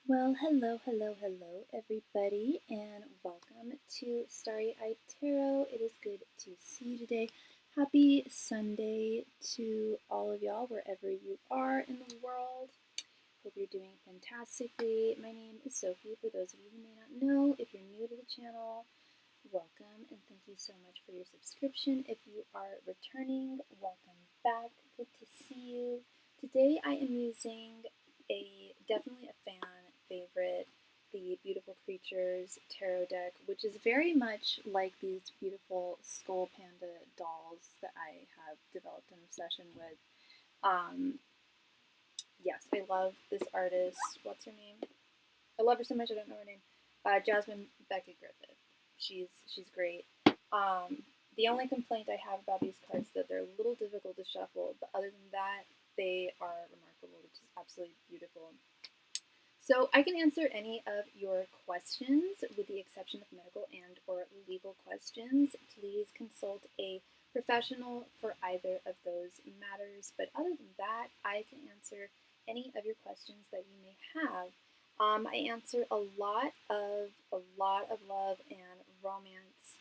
Well, hello, everybody, and welcome to Starry Tarot. It is good to see you today. Happy Sunday to all of y'all, wherever you are in the world. Hope you're doing fantastically. My name is Sophie, for those of you who may not know. If you're new to the channel, welcome, and thank you so much for your subscription. If you are returning, welcome back. Good to see you. Today I am using definitely a fan favorite, the Beautiful Creatures tarot deck, which is very much like these beautiful skull panda dolls that I have developed an obsession with. Yes, I love this artist. What's her name? I love her so much I don't know her name. Jasmine Beckett Griffith. She's great. The only complaint I have about these cards is that they're a little difficult to shuffle, but other than that, they are remarkable, which is absolutely beautiful. So I can answer any of your questions with the exception of medical and or legal questions. Please consult a professional for either of those matters. But other than that, I can answer any of your questions that you may have. I answer a lot of love and romance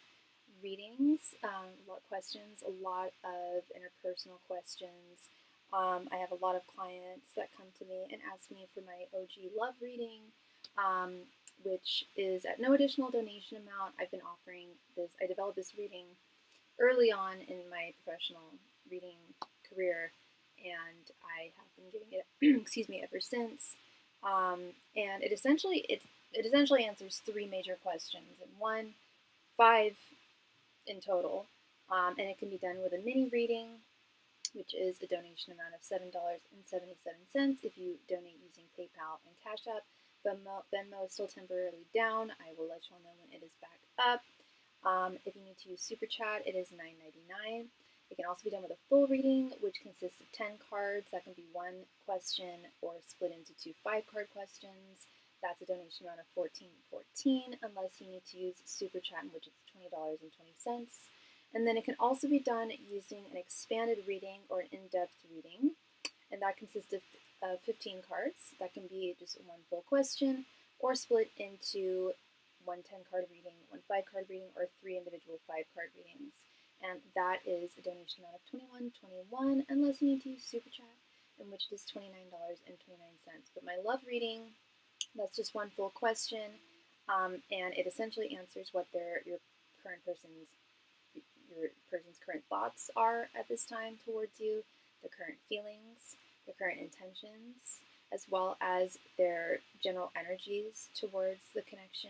readings, a lot of questions, a lot of interpersonal questions. I have a lot of clients that come to me and ask me for my OG love reading, which is at no additional donation amount. I've been offering this. I developed this reading early on in my professional reading career, and I have been giving it, excuse me, ever since. And it essentially answers three major questions, and 5 in total. And it can be done with a mini reading, which is a donation amount of $7.77 if you donate using PayPal and Cashapp. Venmo is still temporarily down. I will let you all know when it is back up. If you need to use SuperChat, it is $9.99. It can also be done with a full reading, which consists of 10 cards. That can be one question or split into two 5-card questions. That's a donation amount of $14.14, unless you need to use SuperChat, in which it's $20.20. And then it can also be done using an expanded reading or an in-depth reading, and that consists of 15 cards. That can be just one full question or split into one 10-card reading, one 5-card reading, or 3 individual 5-card readings. And that is a donation amount of $21.21, unless you need to use SuperChat, in which it is $29.29. But my love reading, that's just one full question, and it essentially answers what your person's current thoughts are at this time towards you, their current feelings, their current intentions, as well as their general energies towards the connection,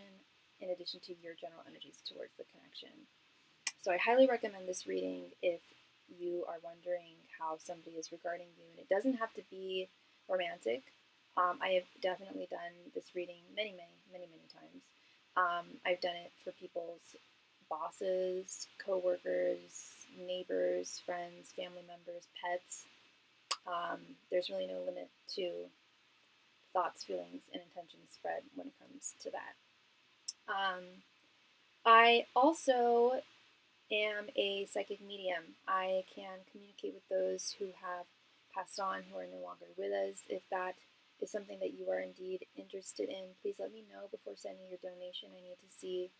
in addition to your general energies towards the connection. So I highly recommend this reading if you are wondering how somebody is regarding you, and it doesn't have to be romantic. I have definitely done this reading many times. I've done it for people's bosses, co-workers, neighbors, friends, family members, pets. There's really no limit to thoughts, feelings, and intentions spread when it comes to that. I also am a psychic medium. I can communicate with those who have passed on, who are no longer with us. If that is something that you are indeed interested in, please let me know before sending your donation. I need to see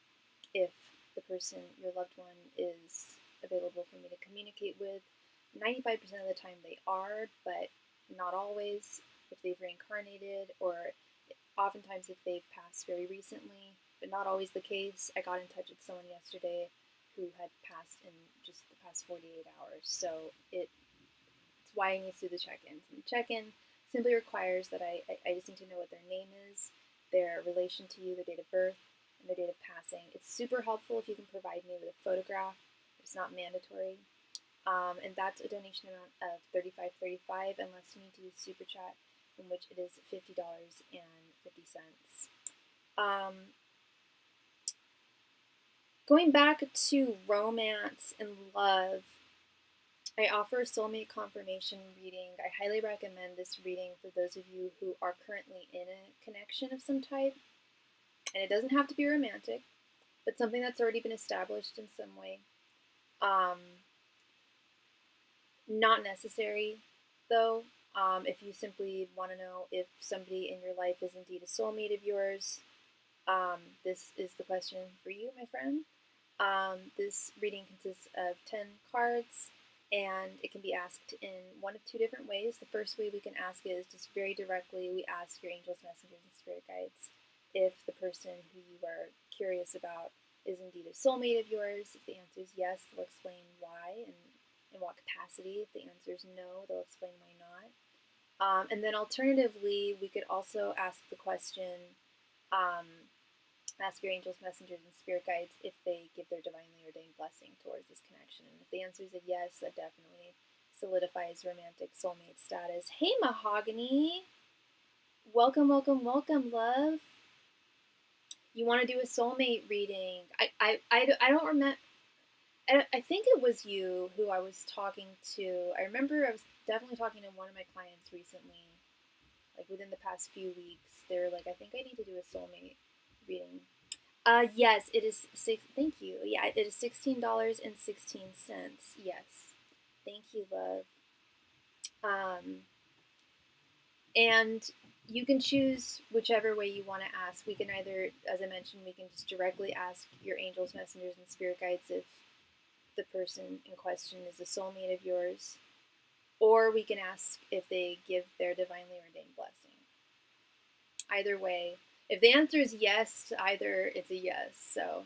if the person, your loved one, is available for me to communicate with. 95% of the time they are, but not always. If they've reincarnated, or oftentimes if they've passed very recently, but not always the case. I got in touch with someone yesterday who had passed in just the past 48 hours. So it's why I need to do the check-ins. And the check-in simply requires that I just need to know what their name is, their relation to you, their date of birth, and their date of passing. It's super helpful if you can provide me with a photograph. It's not mandatory. And that's a donation amount of $35.35, unless you need to use SuperChat, in which it is $50.50. Going back to romance and love, I offer a soulmate confirmation reading. I highly recommend this reading for those of you who are currently in a connection of some type. And it doesn't have to be romantic, but something that's already been established in some way. Not necessary, though. If you simply want to know if somebody in your life is indeed a soulmate of yours, this is the question for you, my friend. This reading consists of 10 cards, and it can be asked in one of two different ways. The first way we can ask is just very directly, we ask your angels, messengers, and spirit guides if the person who you are curious about is indeed a soulmate of yours. If the answer is yes, they'll explain why and in what capacity. If the answer is no, they'll explain why not. And then alternatively, we could also ask the question, ask your angels, messengers, and spirit guides if they give their divinely ordained blessing towards this connection. And if the answer is a yes, that definitely solidifies romantic soulmate status. Hey, Mahogany! Welcome, welcome, welcome, love. You want to do a soulmate reading? I don't remember. I think it was you who I was talking to. I remember I was definitely talking to one of my clients recently, like within the past few weeks. They were like, I think I need to do a soulmate reading. Yes, it is thank you. Yeah, it is $16.16. Yes. Thank you, love. And you can choose whichever way you want to ask. We can either, as I mentioned, we can just directly ask your angels, messengers, and spirit guides if the person in question is a soulmate of yours, or we can ask if they give their divinely ordained blessing. Either way, if the answer is yes to either, it's a yes. So,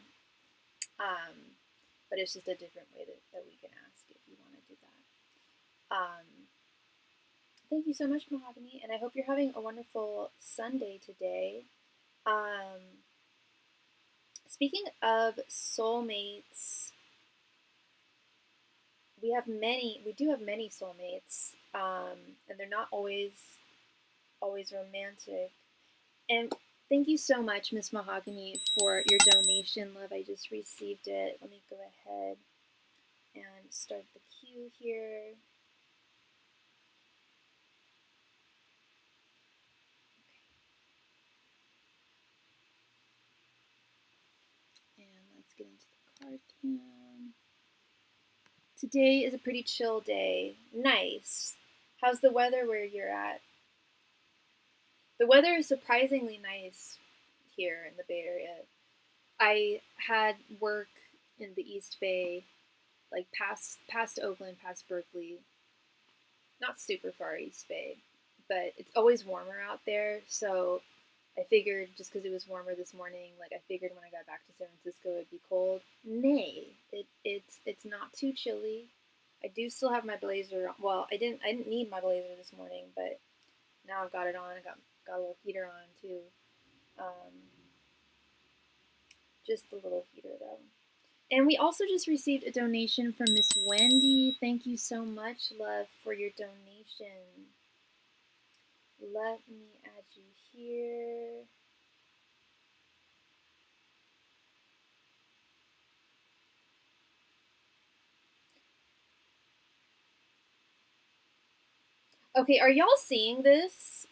but it's just a different way that we can ask if you want to do that. Thank you so much, Mahogany, and I hope you're having a wonderful Sunday today. Speaking of soulmates, we do have many soulmates, and they're not always romantic. And thank you so much, Miss Mahogany, for your donation, love. I just received it. Let me go ahead and start the queue here. Okay. And let's get into the card cam. Today is a pretty chill day. Nice. How's the weather where you're at? The weather is surprisingly nice here in the Bay Area. I had work in the East Bay, like past Oakland, past Berkeley. Not super far East Bay, but it's always warmer out there. So I figured just because it was warmer this morning, like I figured when I got back to San Francisco it'd be cold. Nay, it's not too chilly. I do still have my blazer on. Well, I didn't need my blazer this morning, but now I've got it on. I got a little heater on too. Just the little heater though. And we also just received a donation from Miss Wendy. Thank you so much, love, for your donation. Let me add you here. Okay, are y'all seeing this?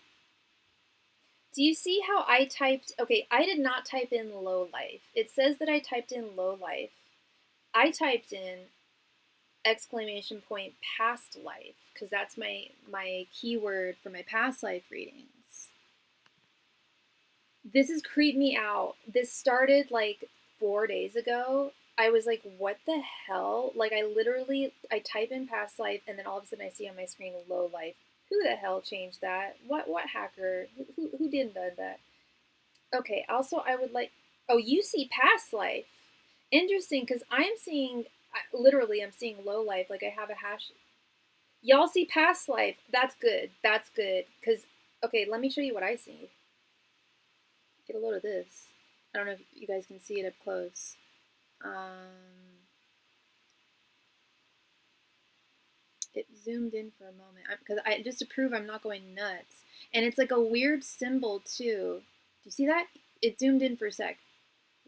Do you see how I typed? Okay, I did not type in low life. It says that I typed in low life. I typed in exclamation point past life because that's my keyword for my past life readings. This has creeped me out. This started like 4 days ago. I was like, what the hell? Like I type in past life and then all of a sudden I see on my screen low life. Who the hell changed that? What hacker? Who did that? Okay, also I would like, oh, you see past life. Interesting, because I'm seeing, literally I'm seeing low life, like I have a hash. Y'all see past life. That's good. That's good. Because, okay, let me show you what I see. Get a load of this. I don't know if you guys can see it up close. It zoomed in for a moment because I just to prove I'm not going nuts. And it's like a weird symbol too. Do you see that? It zoomed in for a sec.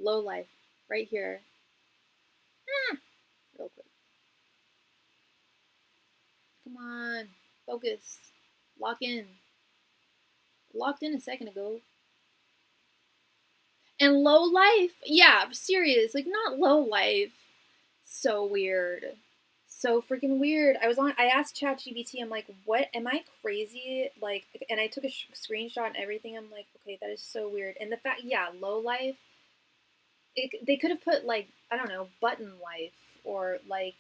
Low life, right here. Real quick. Come on, focus, lock in. Locked in a second ago. And low life, yeah, serious, like not low life. So weird. So freaking weird. I asked ChatGPT, I'm like, what, am I crazy? Like, and I took a screenshot and everything. I'm like, okay, that is so weird. And the fact, yeah, low life, they could have put like, I don't know, button life or like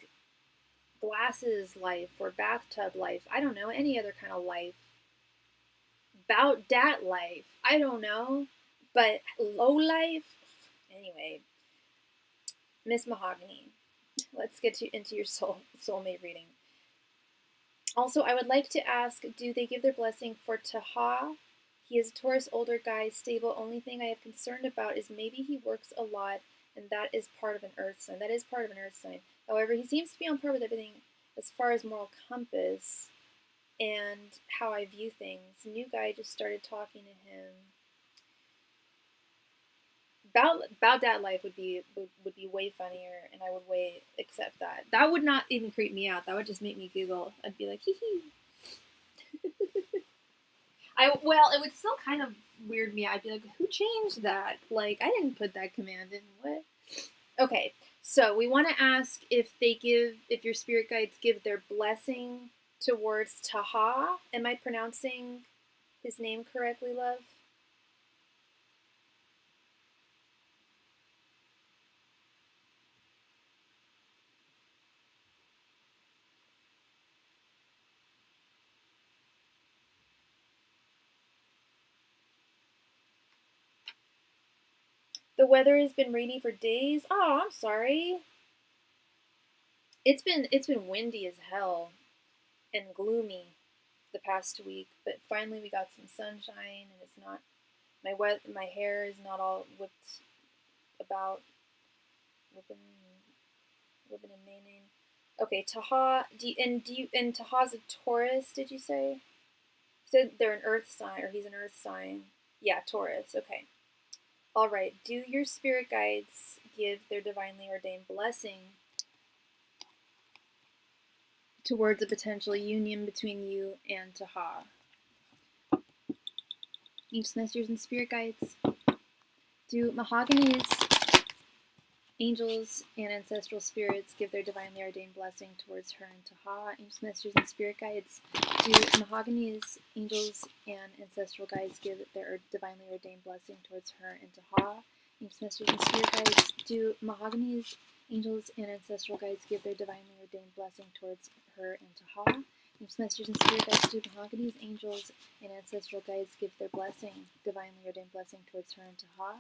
glasses life or bathtub life. I don't know, any other kind of life. About that life. I don't know. But low life? Anyway, Miss Mahogany, let's get into your soulmate reading. Also, I would like to ask, do they give their blessing for Taha? He is a Taurus, older guy, stable. Only thing I have concerned about is maybe he works a lot, and that is part of an earth sign. That is part of an earth sign. However, he seems to be on par with everything as far as moral compass and how I view things. New guy just started talking to him. About that life would be way funnier, and I would way accept that. That would not even creep me out. That would just make me giggle. I'd be like, hee hee. Well, it would still kind of weird me out. I'd be like, who changed that? Like, I didn't put that command in. What? Okay, so we want to ask if your spirit guides give their blessing towards Taha. Am I pronouncing his name correctly, love? The weather has been rainy for days. Oh, I'm sorry. It's been windy as hell and gloomy the past week, but finally we got some sunshine, and it's not my hair is not all whipped about, whipping and maying. Okay, Taha, and Taha's a Taurus, did you say? So they're an earth sign, or he's an earth sign. Yeah, Taurus. Okay. All right. Do your spirit guides give their divinely ordained blessing towards a potential union between you and Taha? Ancient masters and spirit guides. Do Mahogany's angels and ancestral spirits give their divinely ordained blessing towards her and Taha? Ancient masters and spirit guides. Do Mahogany's angels and ancestral guides give their divinely ordained blessing towards her and Taha? Ancient masters and spirit guides. Do Mahogany's angels and ancestral guides give their divinely ordained blessing towards her and Taha? Ancient masters and spirit guides. Do Mahogany's angels and ancestral guides give their divinely ordained blessing towards her and Taha?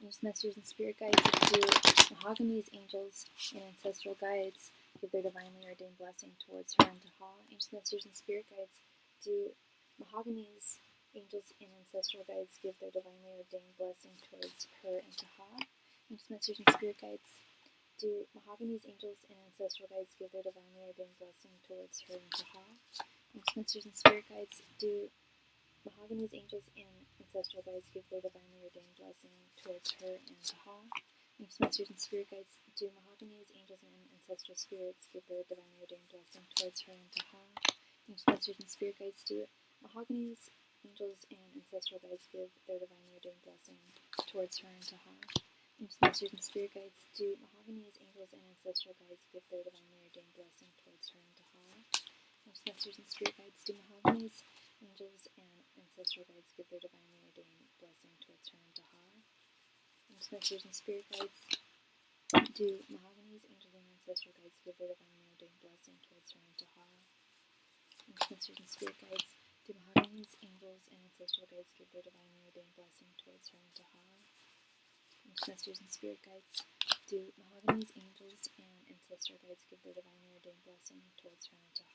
Ancient masters and spirit guides. Do Mahogany's angels and ancestral guides give their divinely ordained blessing towards her and Taha? Ancient masters and spirit guides. Do Mahogany's angels and ancestral guides give their divinely ordained blessing towards her and Taha? Ancient masters and spirit guides. Do Mahogany's angels and ancestral guides give their divinely ordained blessing towards her and Taha? Ancient masters and spirit guides. Do Mahogany's angels and ancestral guides give their divinely ordained blessing towards her and Taha? Ancient masters and spirit guides. Do Mahogany's angels and ancestral spirits give their divinely ordained blessing towards her and Taha? Ancient masters and spirit guides. Do Mahogany's angels and ancestral guides give their divinely ordained blessing towards her and Taha? Ancient masters and spirit guides. Do Mahogany's angels and ancestral guides give their divinely ordained blessing towards her and Taha? Ancient masters and spirit guides. Do Mahogany's angels and ancestral guides give their divinely ordained blessing towards her and Taha? Ancient masters and spirit guides. Do Mahogany's angels and ancestral guides give their divinely ordained blessing towards her and Taha? Ancient masters and spirit guides. Do Mahogany's angels and ancestral guides give their divinely ordained blessing towards her and Taha? Ancient masters and spirit guides. Do Mahogany's angels and ancestral guides give their divinely ordained blessing towards her and Taha?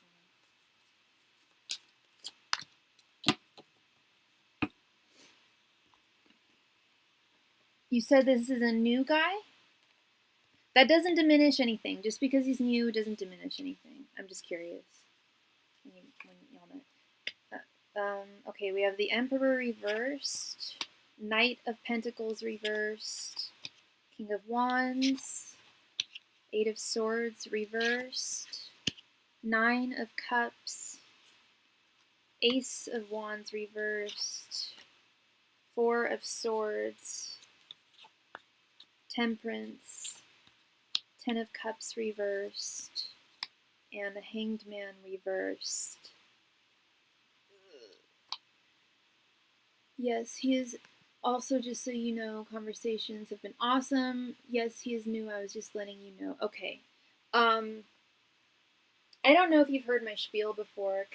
You said this is a new guy? That doesn't diminish anything. Just because he's new doesn't diminish anything. I'm just curious. When y'all know. Okay, we have the Emperor reversed, Knight of Pentacles reversed, King of Wands, Eight of Swords reversed, Nine of Cups, Ace of Wands reversed, Four of Swords, Temperance, Ten of Cups reversed, and the Hanged Man reversed. Yes, he is also, just so you know, conversations have been awesome. Yes, he is new. I was just letting you know. Okay. I don't know if you've heard my spiel before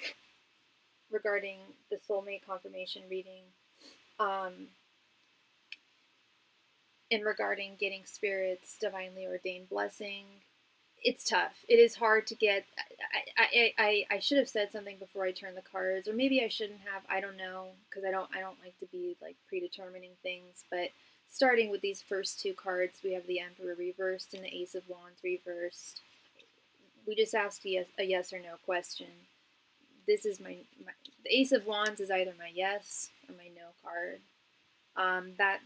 regarding the soulmate confirmation reading. And regarding getting Spirit's divinely ordained blessing. It's tough. It is hard to get. I should have said something before I turned the cards, or maybe I shouldn't have. I don't know, because I don't like to be like predetermining things. But starting with these first two cards, we have the Emperor reversed and the Ace of Wands reversed. We just asked a yes or no question. This is the Ace of Wands is either my yes or my no card.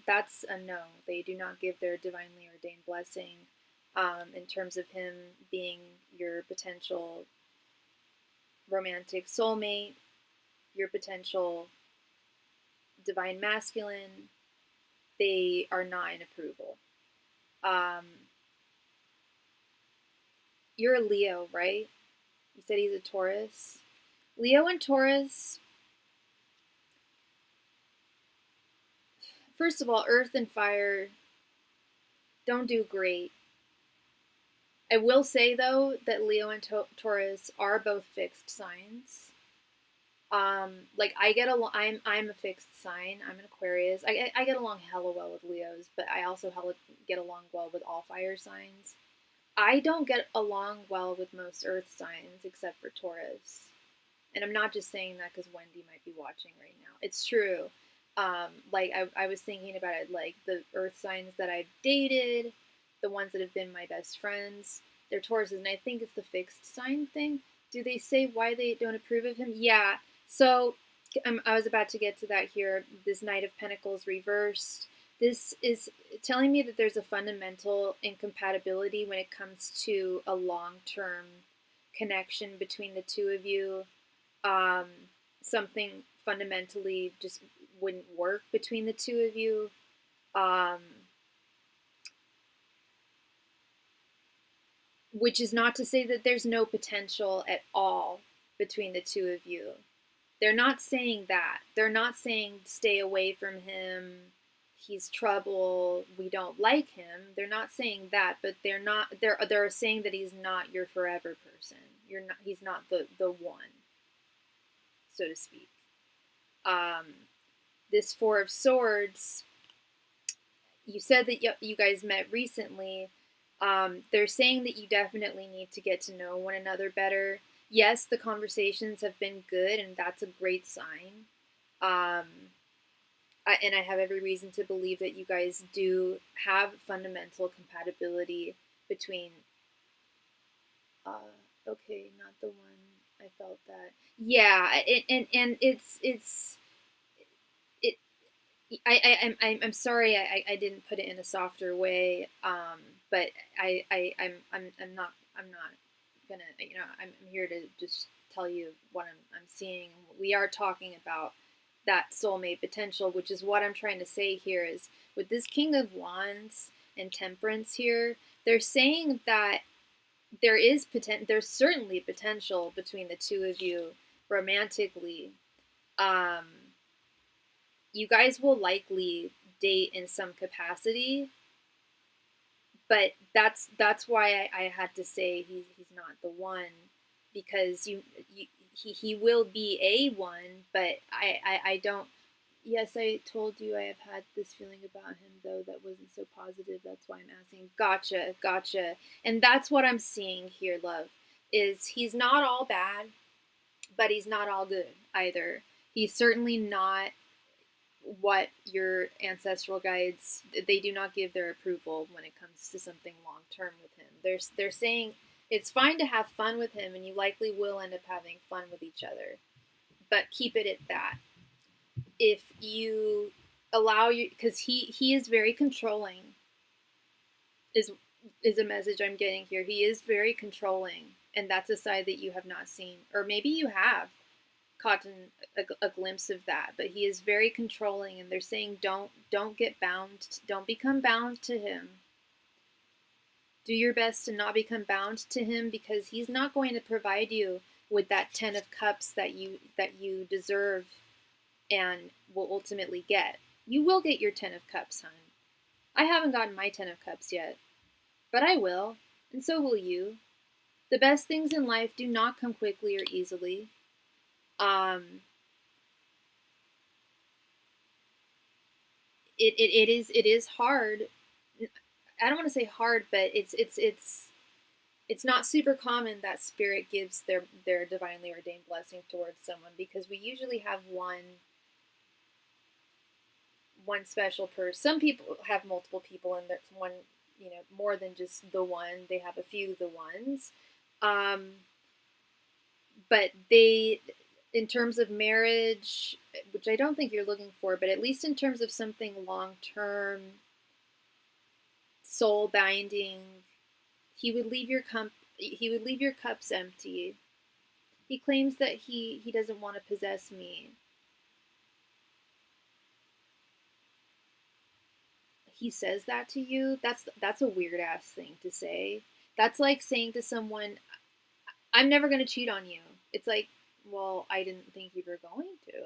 That's a no. They do not give their divinely ordained blessing in terms of him being your potential romantic soulmate, your potential divine masculine. They are not in approval. You're a Leo, right? You said he's a Taurus. Leo and Taurus, first of all, earth and fire don't do great. I will say, though, that Leo and Taurus are both fixed signs. Like I get along. I'm a fixed sign. I'm an Aquarius. I get along hella well with Leos, but I also get along well with all fire signs. I don't get along well with most Earth signs except for Taurus. And I'm not just saying that because Wendy might be watching right now. It's true. Like I was thinking about it, like the Earth signs that I've dated, the ones that have been my best friends, they're Tauruses, and I think it's the fixed sign thing. Do they say why they don't approve of him? Yeah. So I was about to get to that here. This Knight of Pentacles reversed. This is telling me that there's a fundamental incompatibility when it comes to a long-term connection between the two of you. Something fundamentally just wouldn't work between the two of you. Which is not to say that there's no potential at all between the two of you. They're not saying that. They're not saying stay away from him, he's trouble, we don't like him. They're not saying that, but they're saying that he's not your forever person. He's not the one, so to speak. This Four of Swords, you said that you guys met recently. They're saying that you definitely need to get to know one another better. Yes, the conversations have been good, and that's a great sign. And I have every reason to believe that you guys do have fundamental compatibility between. Okay, not the one I felt that. Yeah, and it's. I'm sorry I didn't put it in a softer way, but I'm not gonna, I'm here to just tell you what I'm seeing. We are talking about that soulmate potential, which is what I'm trying to say here. Is with this King of Wands and Temperance here, they're saying that there's certainly potential between the two of you romantically. You guys will likely date in some capacity, but that's why I had to say he's not the one, because he will be a one, but I don't. Yes, I told you I have had this feeling about him, though that wasn't so positive. That's why I'm asking. Gotcha. And that's what I'm seeing here, love, is he's not all bad, but he's not all good either. He's certainly not what your ancestral guides, they do not give their approval when it comes to something long term with him. They're saying it's fine to have fun with him, and you likely will end up having fun with each other, but keep it at that. If you allow you, because he is very controlling, is a message I'm getting here. He is very controlling, and that's a side that you have not seen, or maybe you have caught a glimpse of that, but he is very controlling, and they're saying don't get bound, don't become bound to him. Do your best to not become bound to him, because he's not going to provide you with that 10 of cups that you deserve and will ultimately get. You will get your 10 of cups, hon. I haven't gotten my 10 of cups yet, but I will, and so will you. The best things in life do not come quickly or easily. It is hard. I don't want to say hard, but it's not super common that spirit gives their divinely ordained blessing towards someone, because we usually have one special person. Some people have multiple people, and there's one, more than just the one. They have a few of the ones. But in terms of marriage, which I don't think you're looking for, but at least in terms of something long-term, soul binding, he would leave your cups empty. He claims that he doesn't want to possess me. He says that to you. That's a weird ass thing to say. That's like saying to someone, I'm never going to cheat on you. It's like, well, I didn't think you were going to.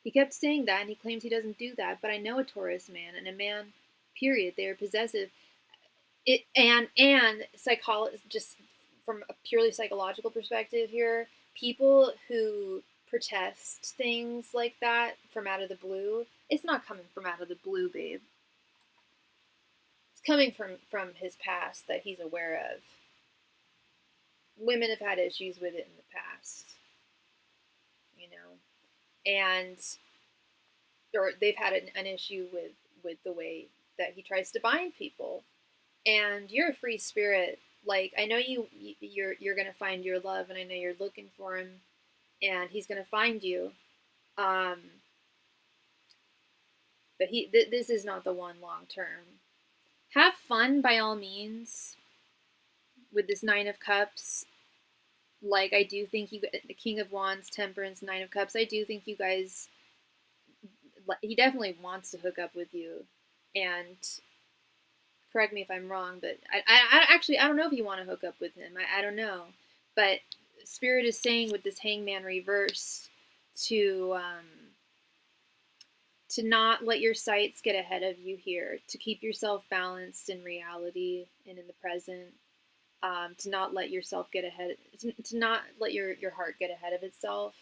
He kept saying that, and he claims he doesn't do that, but I know a Taurus man, and a man, period, they're possessive. And just from a purely psychological perspective here, people who protest things like that from out of the blue, it's not coming from out of the blue, babe. It's coming from his past that he's aware of. Women have had issues with it in the past, and or they've had an issue with the way that he tries to bind people. And you're a free spirit. Like, I know you're gonna find your love, and I know you're looking for him, and he's gonna find you. But this is not the one long term. Have fun by all means with this 9 of Cups. Like, I do think the King of Wands, Temperance, 9 of Cups, I do think you guys, he definitely wants to hook up with you. And correct me if I'm wrong, but I don't know if you want to hook up with him. I don't know. But Spirit is saying with this Hangman reverse to not let your sights get ahead of you here, to keep yourself balanced in reality and in the present. To not let yourself get ahead, to not let your heart get ahead of itself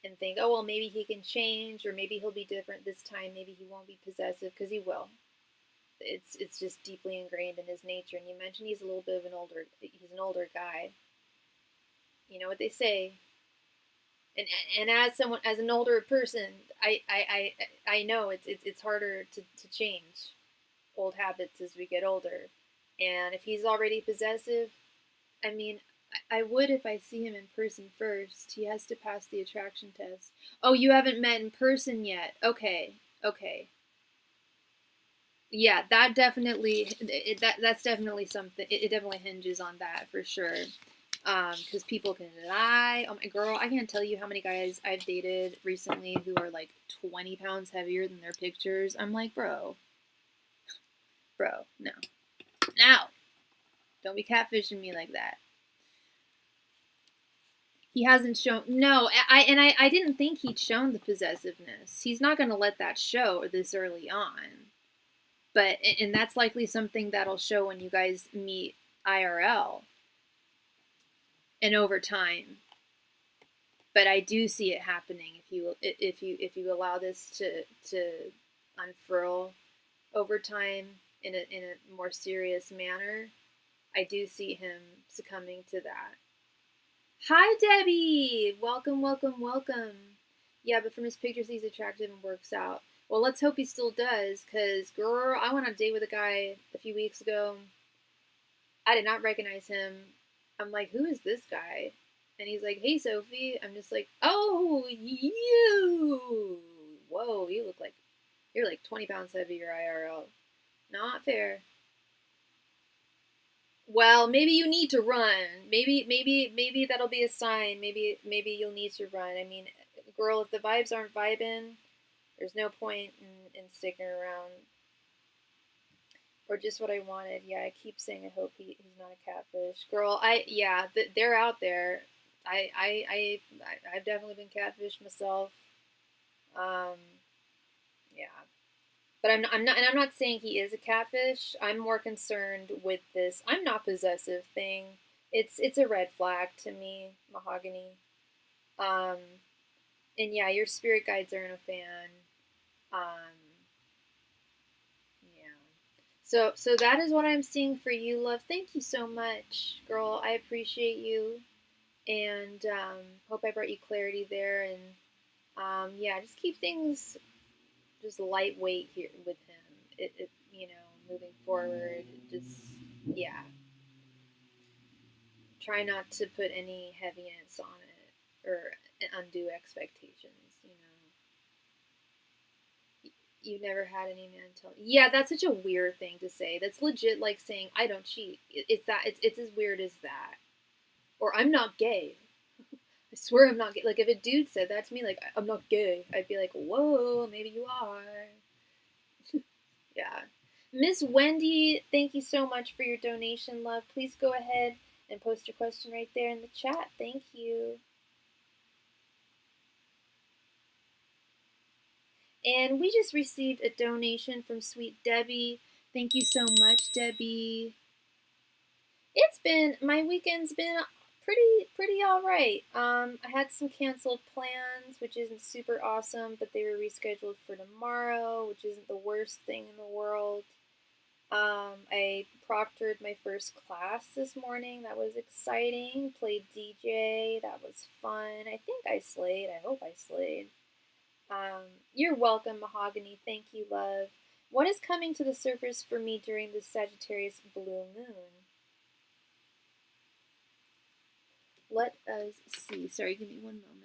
and think, oh, well, maybe he can change, or maybe he'll be different this time, maybe he won't be possessive, because he will. It's just deeply ingrained in his nature. And you mentioned he's a little bit of he's an older guy. You know what they say. And as an older person, I know it's harder to change old habits as we get older. And if he's already possessive, I mean, I would if I see him in person first. He has to pass the attraction test. Oh, you haven't met in person yet. Okay. Yeah, that definitely, that's definitely something. It definitely hinges on that for sure. Because people can lie. Oh my girl, I can't tell you how many guys I've dated recently who are like 20 pounds heavier than their pictures. I'm like, bro, no. Now, don't be catfishing me like that. He hasn't shown. No, I didn't think he'd shown the possessiveness. He's not going to let that show this early on. But and that's likely something that'll show when you guys meet IRL and over time. But I do see it happening if you allow this to unfurl over time in a more serious manner. I do see him succumbing to that. Hi, Debbie! Welcome. Yeah, but from his pictures, he's attractive and works out. Well, let's hope he still does, because, girl, I went on a date with a guy a few weeks ago. I did not recognize him. I'm like, who is this guy? And he's like, hey, Sophie. I'm just like, oh, you! Whoa, you're like 20 pounds heavier IRL. Not fair. Well, maybe you need to run. Maybe that'll be a sign. Maybe you'll need to run. I mean, girl, if the vibes aren't vibing, there's no point in sticking around. Or just what I wanted. Yeah, I keep saying I hope he's not a catfish. Girl, they're out there. I've definitely been catfished myself. Um, yeah. But I'm not saying he is a catfish. I'm more concerned with this I'm not possessive thing. It's a red flag to me, Mahogany. Um, and yeah, your spirit guides aren't a fan. Um, yeah. So that is what I'm seeing for you, love. Thank you so much, girl. I appreciate you, and hope I brought you clarity there. And yeah, just keep things just lightweight here with him. It moving forward, just yeah. Try not to put any heaviness on it or undue expectations. You never had any man tell. Yeah, that's such a weird thing to say. That's legit like saying I don't cheat. It's as weird as that. Or I'm not gay. I swear I'm not gay. Like if a dude said that to me, like I'm not gay, I'd be like, whoa, maybe you are. Yeah. Miss Wendy, thank you so much for your donation, love. Please go ahead and post your question right there in the chat. Thank you. And we just received a donation from Sweet Debbie. Thank you so much, Debbie. My weekend's been pretty all right. I had some canceled plans, which isn't super awesome, but they were rescheduled for tomorrow, which isn't the worst thing in the world. I proctored my first class this morning. That was exciting. Played DJ. That was fun. I think I slayed. I hope I slayed. You're welcome, Mahogany. Thank you, love. What is coming to the surface for me during this Sagittarius blue moon? Let us see. Sorry, give me one moment.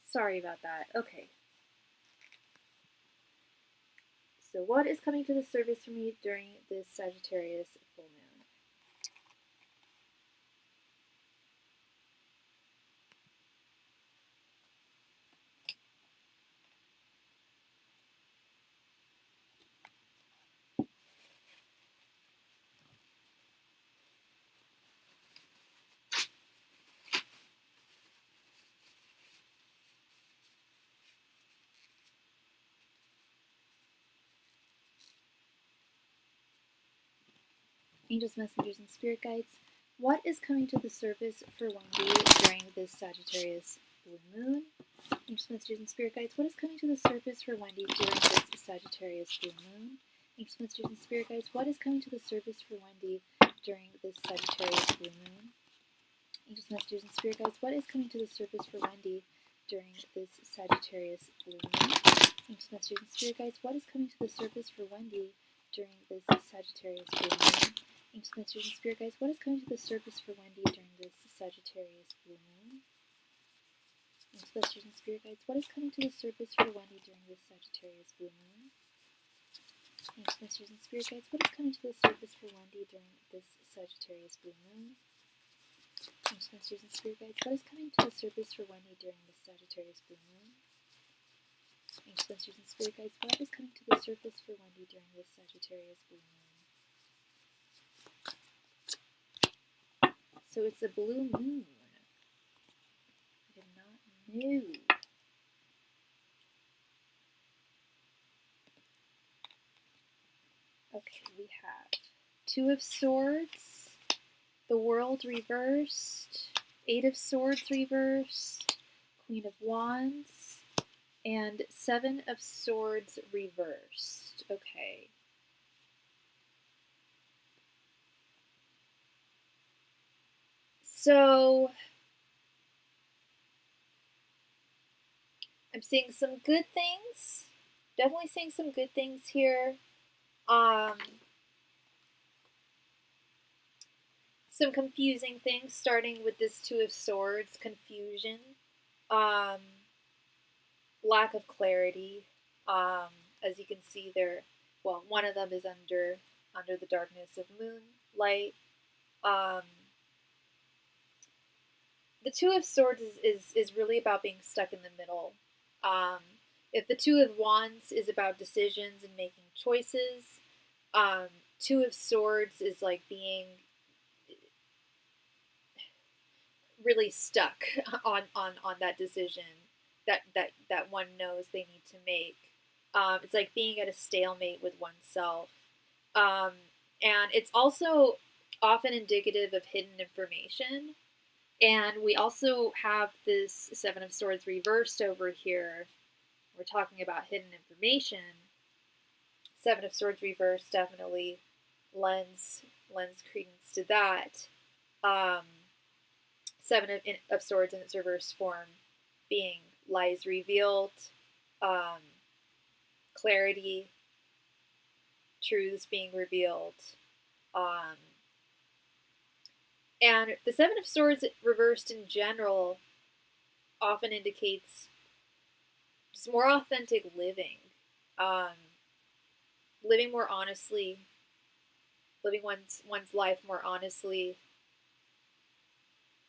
Sorry about that. Okay. So what is coming to the surface for me during this Sagittarius full moon? Angels, messengers, and spirit guides, what is coming to the surface for Wendy during this Sagittarius blue moon? Angels, messengers, and spirit guides, what is coming to the surface for Wendy during this Sagittarius blue moon? Angels, messengers, and spirit guides, what is coming to the surface for Wendy during this Sagittarius blue moon? Angels, messengers, and spirit guides, what is coming to the surface for Wendy during this Sagittarius blue moon? Angels, messengers, and spirit guides, what is coming to the surface for Wendy during this Sagittarius blue moon? Angels, messengers, and spirit guides, what is coming to the surface for Wendy during this Sagittarius blue moon? Angels, messengers, and spirit guides, what is coming to the surface for Wendy during this Sagittarius blue moon? Angels, messengers, and spirit guides, what is coming to the surface for Wendy during this Sagittarius blue moon? Angels, messengers, and spirit guides, what is coming to the surface for Wendy during this Sagittarius blue moon? Angels, messengers, and spirit guides, what is coming to the surface for Wendy during this Sagittarius blue moon? So it's a blue moon. I did not know. Okay, we have Two of Swords, the World reversed, Eight of Swords reversed, Queen of Wands, and Seven of Swords reversed. Okay. So I'm seeing some good things. Definitely seeing some good things here. Some confusing things, starting with this Two of Swords, confusion, lack of clarity. As you can see there, well, one of them is under the darkness of moonlight. The Two of Swords is really about being stuck in the middle. If the Two of Wands is about decisions and making choices, Two of Swords is like being really stuck on that decision that one knows they need to make. It's like being at a stalemate with oneself. And it's also often indicative of hidden information. And we also have this Seven of Swords reversed over here. We're talking about hidden information. Seven of Swords reversed definitely lends credence to that. Seven of Swords in its reversed form being lies revealed, clarity, truths being revealed. And the Seven of Swords reversed in general often indicates just more authentic living. Living more honestly, living one's life more honestly,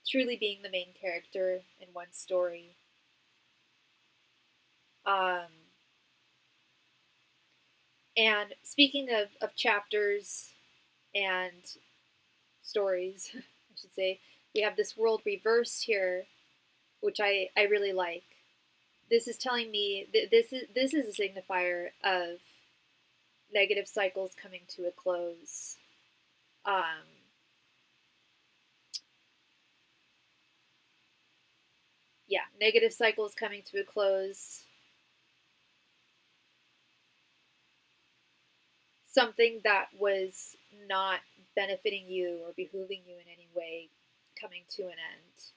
truly being the main character in one's story. And speaking of chapters and stories, I should say, we have this world reversed here, which I really like. This is telling me this is a signifier of negative cycles coming to a close. Yeah, negative cycles coming to a close. Something that was not benefiting you or behooving you in any way coming to an end.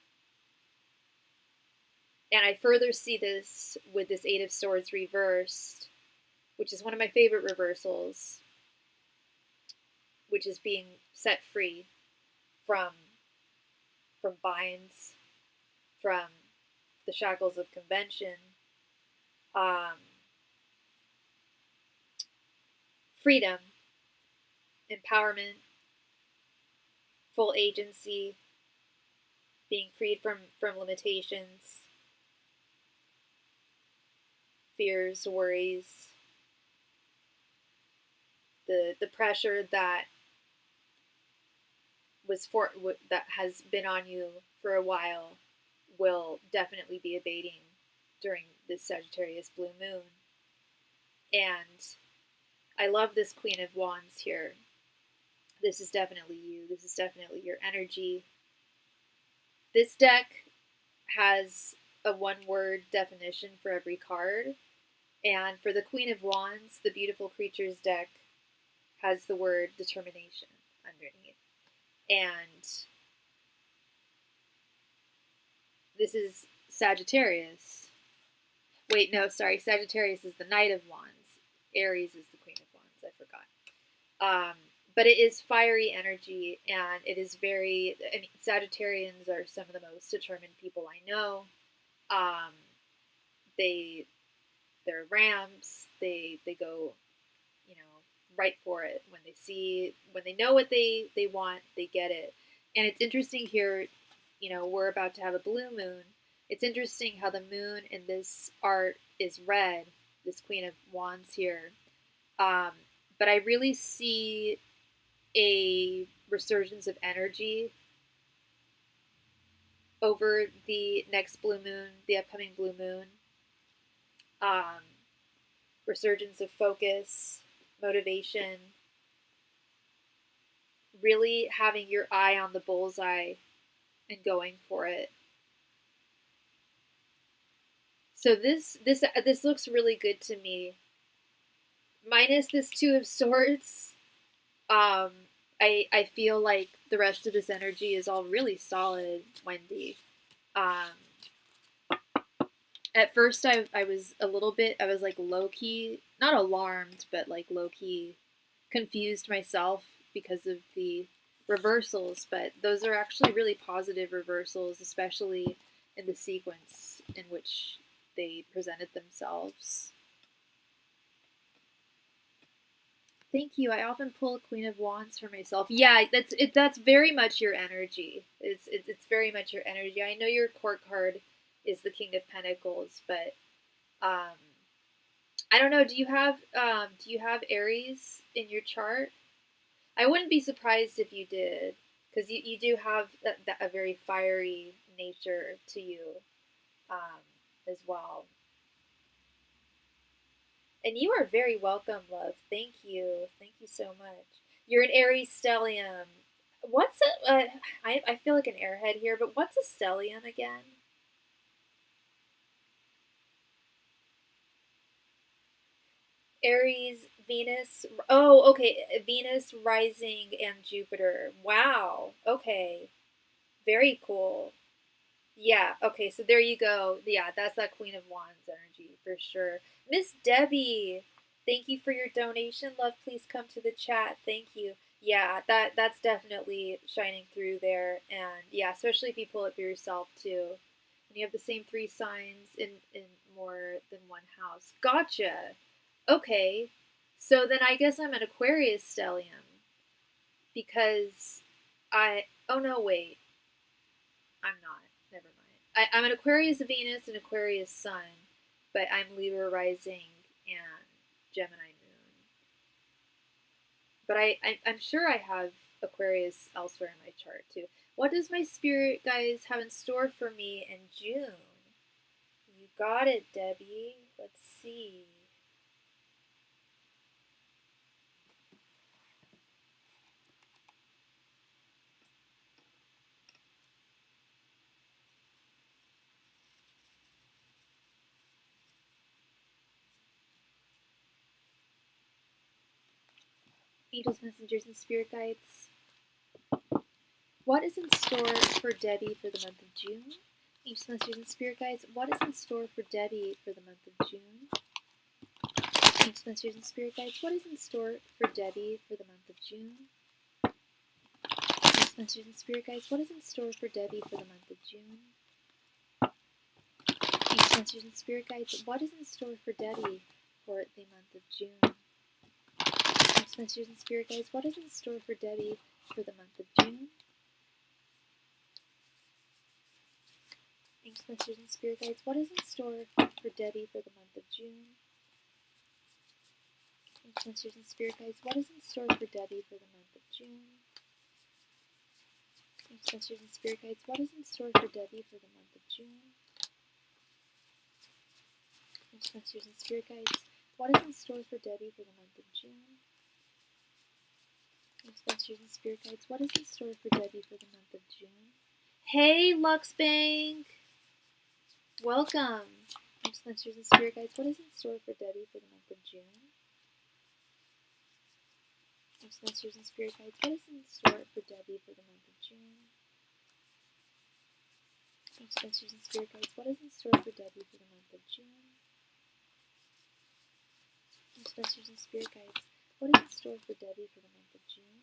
And I further see this with this Eight of Swords reversed, which is one of my favorite reversals, which is being set free from binds, from the shackles of convention, freedom, empowerment, full agency, being freed from limitations, fears, worries, the pressure that that has been on you for a while will definitely be abating during this Sagittarius blue moon. And I love this Queen of Wands here. this is definitely you. This is definitely your energy. This deck has a one-word definition for every card. And for the Queen of Wands, the Beautiful Creatures deck has the word determination underneath. And this is Sagittarius. Wait, no, sorry. Sagittarius is the Knight of Wands. Aries is the Queen of Wands. I forgot. But it is fiery energy, and it is very. I mean, Sagittarians are some of the most determined people I know. They're rams. They go, right for it. When they know what they want, they get it. And it's interesting here. We're about to have a blue moon. It's interesting how the moon in this art is red. This Queen of Wands here, but I really see a resurgence of energy over the next blue moon, the upcoming blue moon. Resurgence of focus, motivation, really having your eye on the bullseye and going for it. So this looks really good to me. Minus this Two of Swords, I feel like the rest of this energy is all really solid, Wendy. At first I was a little bit, I was like low-key, not alarmed, but like low-key confused myself because of the reversals, but those are actually really positive reversals, especially in the sequence in which they presented themselves. Thank you. I often pull a Queen of Wands for myself. Yeah, that's very much your energy. It's very much your energy. I know your court card is the King of Pentacles, but I don't know. Do you have Aries in your chart? I wouldn't be surprised if you did, because you do have a very fiery nature to you as well. And you are very welcome, love. Thank you. Thank you so much. You're an Aries stellium. What's a... I feel like an airhead here, but what's a stellium again? Aries, Venus... Oh, okay. Venus, rising, and Jupiter. Wow. Okay. Very cool. Yeah, okay, so there you go. Yeah, that's that Queen of Wands energy for sure. Miss Debbie, thank you for your donation. Love, please come to the chat. Thank you. Yeah, that's definitely shining through there. And yeah, especially if you pull it for yourself too. And you have the same 3 signs in more than one house. Gotcha. Okay. So then I guess I'm an Aquarius stellium. Because oh no, wait. I'm not. Never mind. I'm an Aquarius Venus and Aquarius Sun, but I'm Libra rising and Gemini moon. But I'm sure I have Aquarius elsewhere in my chart too. What does my spirit guys have in store for me in June? You got it, Debbie. Let's see. Angels, messengers, and spirit guides. What is in store for Debbie for the month of June? Angels, messengers, and spirit guides. What is in store for Debbie for the month of June? Angels, messengers, and spirit guides. What is in store for Debbie for the month of June? Angels, messengers, and spirit guides. What is in store for Debbie for the month of June? Angels, messengers, and spirit guides. What is in store for Debbie for the month of June? Angels, messengers, and spirit guides. What is in store for Debbie for the month of June? Angels, messengers, and spirit guides. What is in store for Debbie for the month of June? Angels, messengers, and spirit guides. What is in store for Debbie for the month of June? Angels, messengers, and spirit guides. What is in store for Debbie for the month of June? Angels, messengers, and spirit guides. What is in store for Debbie for the month of June? Masters and Spirit Guides, what is in store for Debbie for the month of June? Hey, Luxbank! Welcome! Masters and Spirit Guides, what is in store for Debbie for the month of June? Masters and Spirit Guides, what is in store for Debbie for the month of June? Masters and Spirit Guides, what is in store for Debbie for the month of June? Masters and Spirit Guides, what is in store for Debbie for the month of June?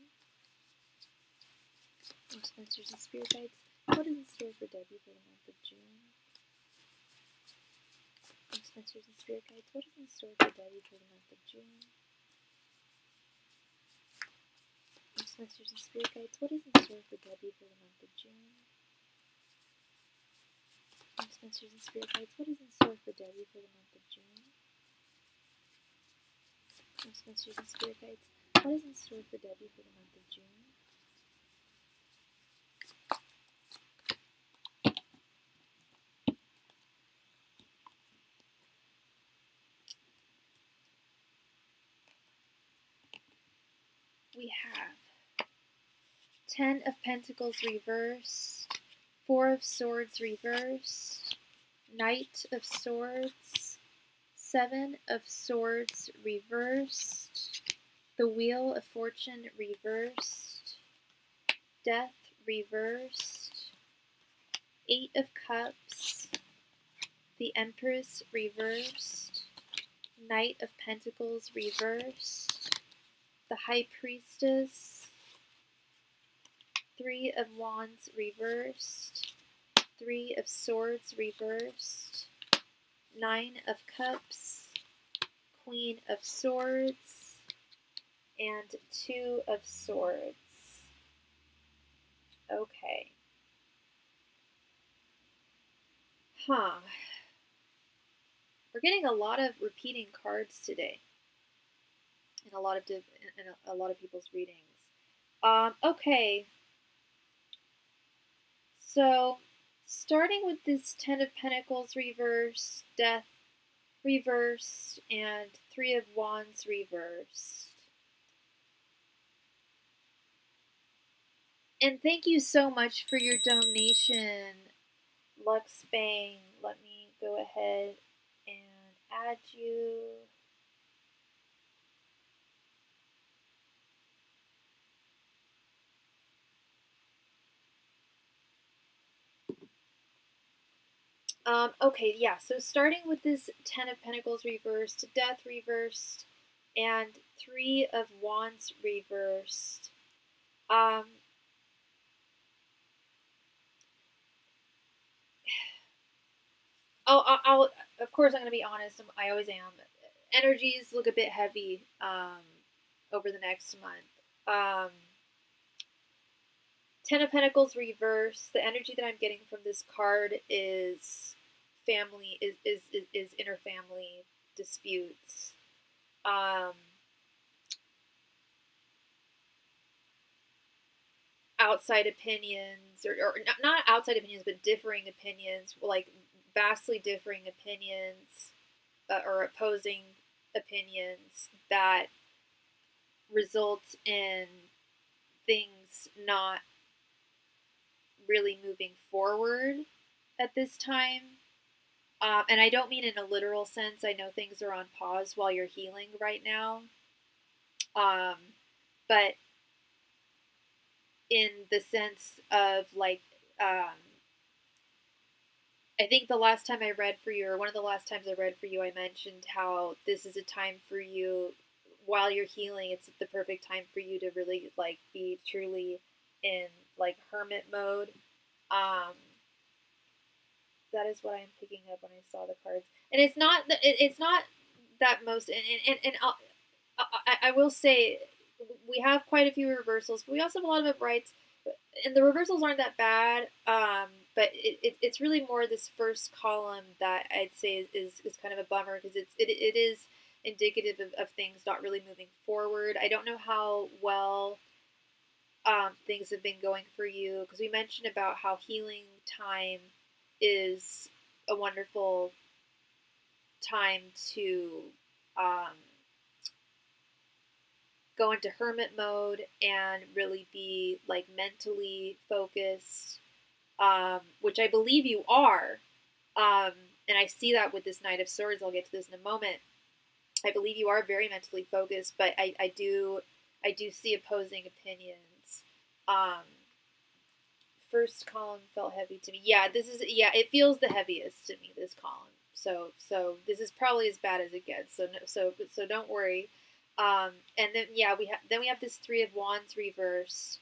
Masters and Spirit Guides, what is in store for Debbie for the month of June? Masters and Spirit Guides, what is in store for Debbie for the month of June? Masters and Spirit Guides, what is in store for Debbie for the month of June? Masters and Spirit Guides, what is in store for Debbie for the month of June? Masters and Spirit Guides, what is in store for Debbie for the month of June? We have 10 of Pentacles reversed, 4 of Swords reversed, Knight of Swords, 7 of Swords reversed, the Wheel of Fortune reversed, Death reversed, 8 of Cups, the Empress reversed, Knight of Pentacles reversed, the High Priestess, 3 of Wands reversed, 3 of Swords reversed, 9 of Cups, Queen of Swords, and 2 of Swords. Okay. We're getting a lot of repeating cards today in a lot of people's readings. Okay. So, starting with this 10 of Pentacles reversed, Death reversed, and 3 of Wands reversed. And thank you so much for your donation, Lux Bang. Let me go ahead and add you. Okay, yeah, so starting with this 10 of Pentacles reversed, Death reversed, and 3 of Wands reversed. Of course, I'm going to be honest, I always am. Energies look a bit heavy over the next month. 10 of Pentacles reversed. The energy that I'm getting from this card is family, is interfamily disputes. Outside opinions, or not outside opinions, but differing opinions, like vastly differing opinions or opposing opinions that result in things not really moving forward at this time. And I don't mean in a literal sense. I know things are on pause while you're healing right now. But in the sense of like, I think the last time I read for you, or one of the last times I read for you, I mentioned how this is a time for you, while you're healing, it's the perfect time for you to really like be truly in like hermit mode. That is what I'm picking up when I saw the cards, and it's not that most. And I will say we have quite a few reversals, but we also have a lot of uprights, and the reversals aren't that bad. But it's really more this first column that I'd say is kind of a bummer, because it is indicative of things not really moving forward. I don't know how well things have been going for you, because we mentioned about how healing time is a wonderful time to go into hermit mode and really be like mentally focused, which I believe you are. And I see that with this Knight of Swords. I'll get to this in a moment. I believe you are very mentally focused, but I do see opposing opinions. First column felt heavy to me. Yeah, it feels the heaviest to me, this column. So this is probably as bad as it gets. So don't worry. And then we have this Three of Wands reversed,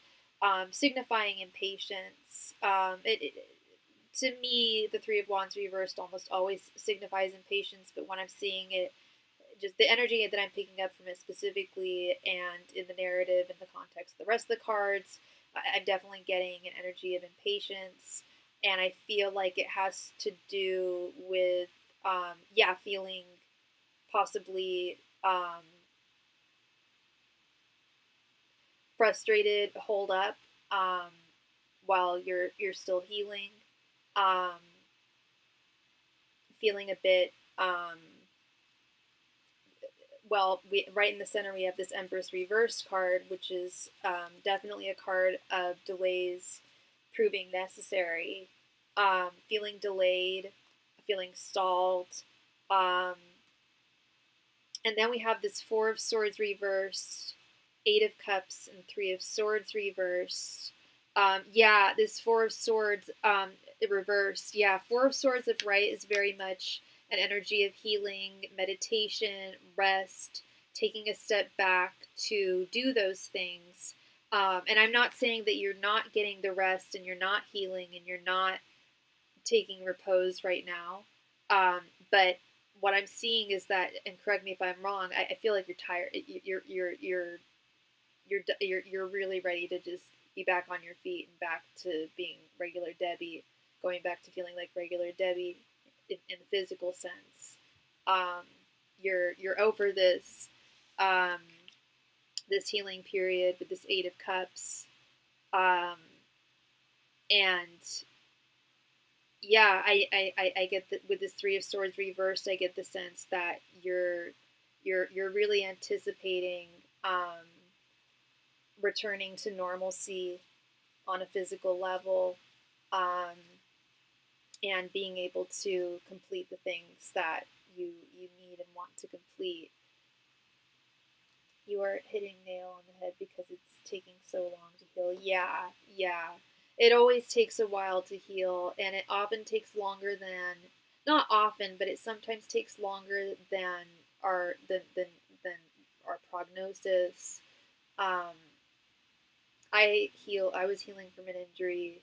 signifying impatience. To me, the Three of Wands reversed almost always signifies impatience, but when I'm seeing it, just the energy that I'm picking up from it specifically, and in the narrative and the context of the rest of the cards, I'm definitely getting an energy of impatience, and I feel like it has to do with, feeling possibly frustrated, hold up, while you're still healing, feeling a bit. Right in the center we have this Empress reversed card, which is definitely a card of delays proving necessary, feeling delayed, feeling stalled. And then we have this Four of Swords reversed, Eight of Cups, and Three of Swords reversed. This Four of Swords reversed. Yeah, Four of Swords of right is very much an energy of healing, meditation, rest, taking a step back to do those things. And I'm not saying that you're not getting the rest and you're not healing and you're not taking repose right now. But what I'm seeing is that, and correct me if I'm wrong, I feel like you're tired. You're really ready to just be back on your feet and back to being regular Debbie, going back to feeling like regular Debbie in the physical sense. You're over this this healing period with this Eight of Cups, and I get that with this Three of Swords reversed. I get the sense that you're really anticipating returning to normalcy on a physical level, and being able to complete the things that you need and want to complete. You are hitting nail on the head because it's taking so long to heal. Yeah. It always takes a while to heal, and it often takes longer than, not often, but it sometimes takes longer than our prognosis. I was healing from an injury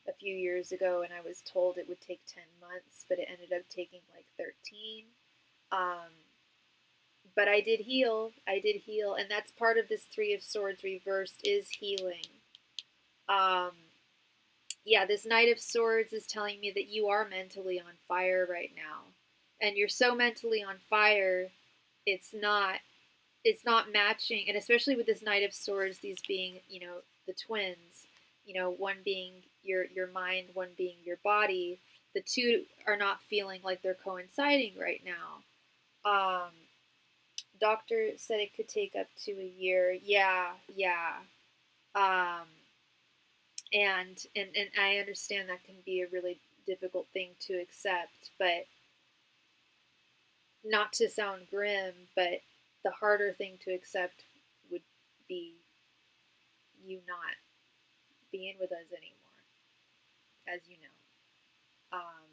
a few years ago, and I was told it would take 10 months, but it ended up taking like 13. But I did heal, and that's part of this Three of Swords reversed, is healing. This Knight of Swords is telling me that you are mentally on fire right now, and you're so mentally on fire, it's not matching, and especially with this Knight of Swords, these being, the twins, one being your mind, one being your body, the two are not feeling like they're coinciding right now. Doctor said it could take up to a year. Yeah. And I understand that can be a really difficult thing to accept, but not to sound grim, but the harder thing to accept would be you not being with us anymore, as you know.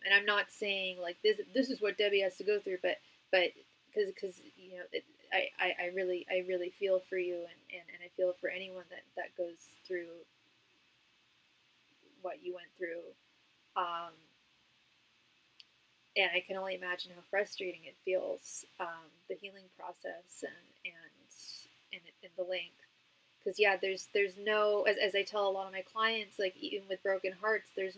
And I'm not saying like this is what Debbie has to go through, but because I really feel for you, and I feel for anyone that goes through what you went through, and I can only imagine how frustrating it feels, the healing process and the length. Because there's no, as I tell a lot of my clients, like even with broken hearts, there's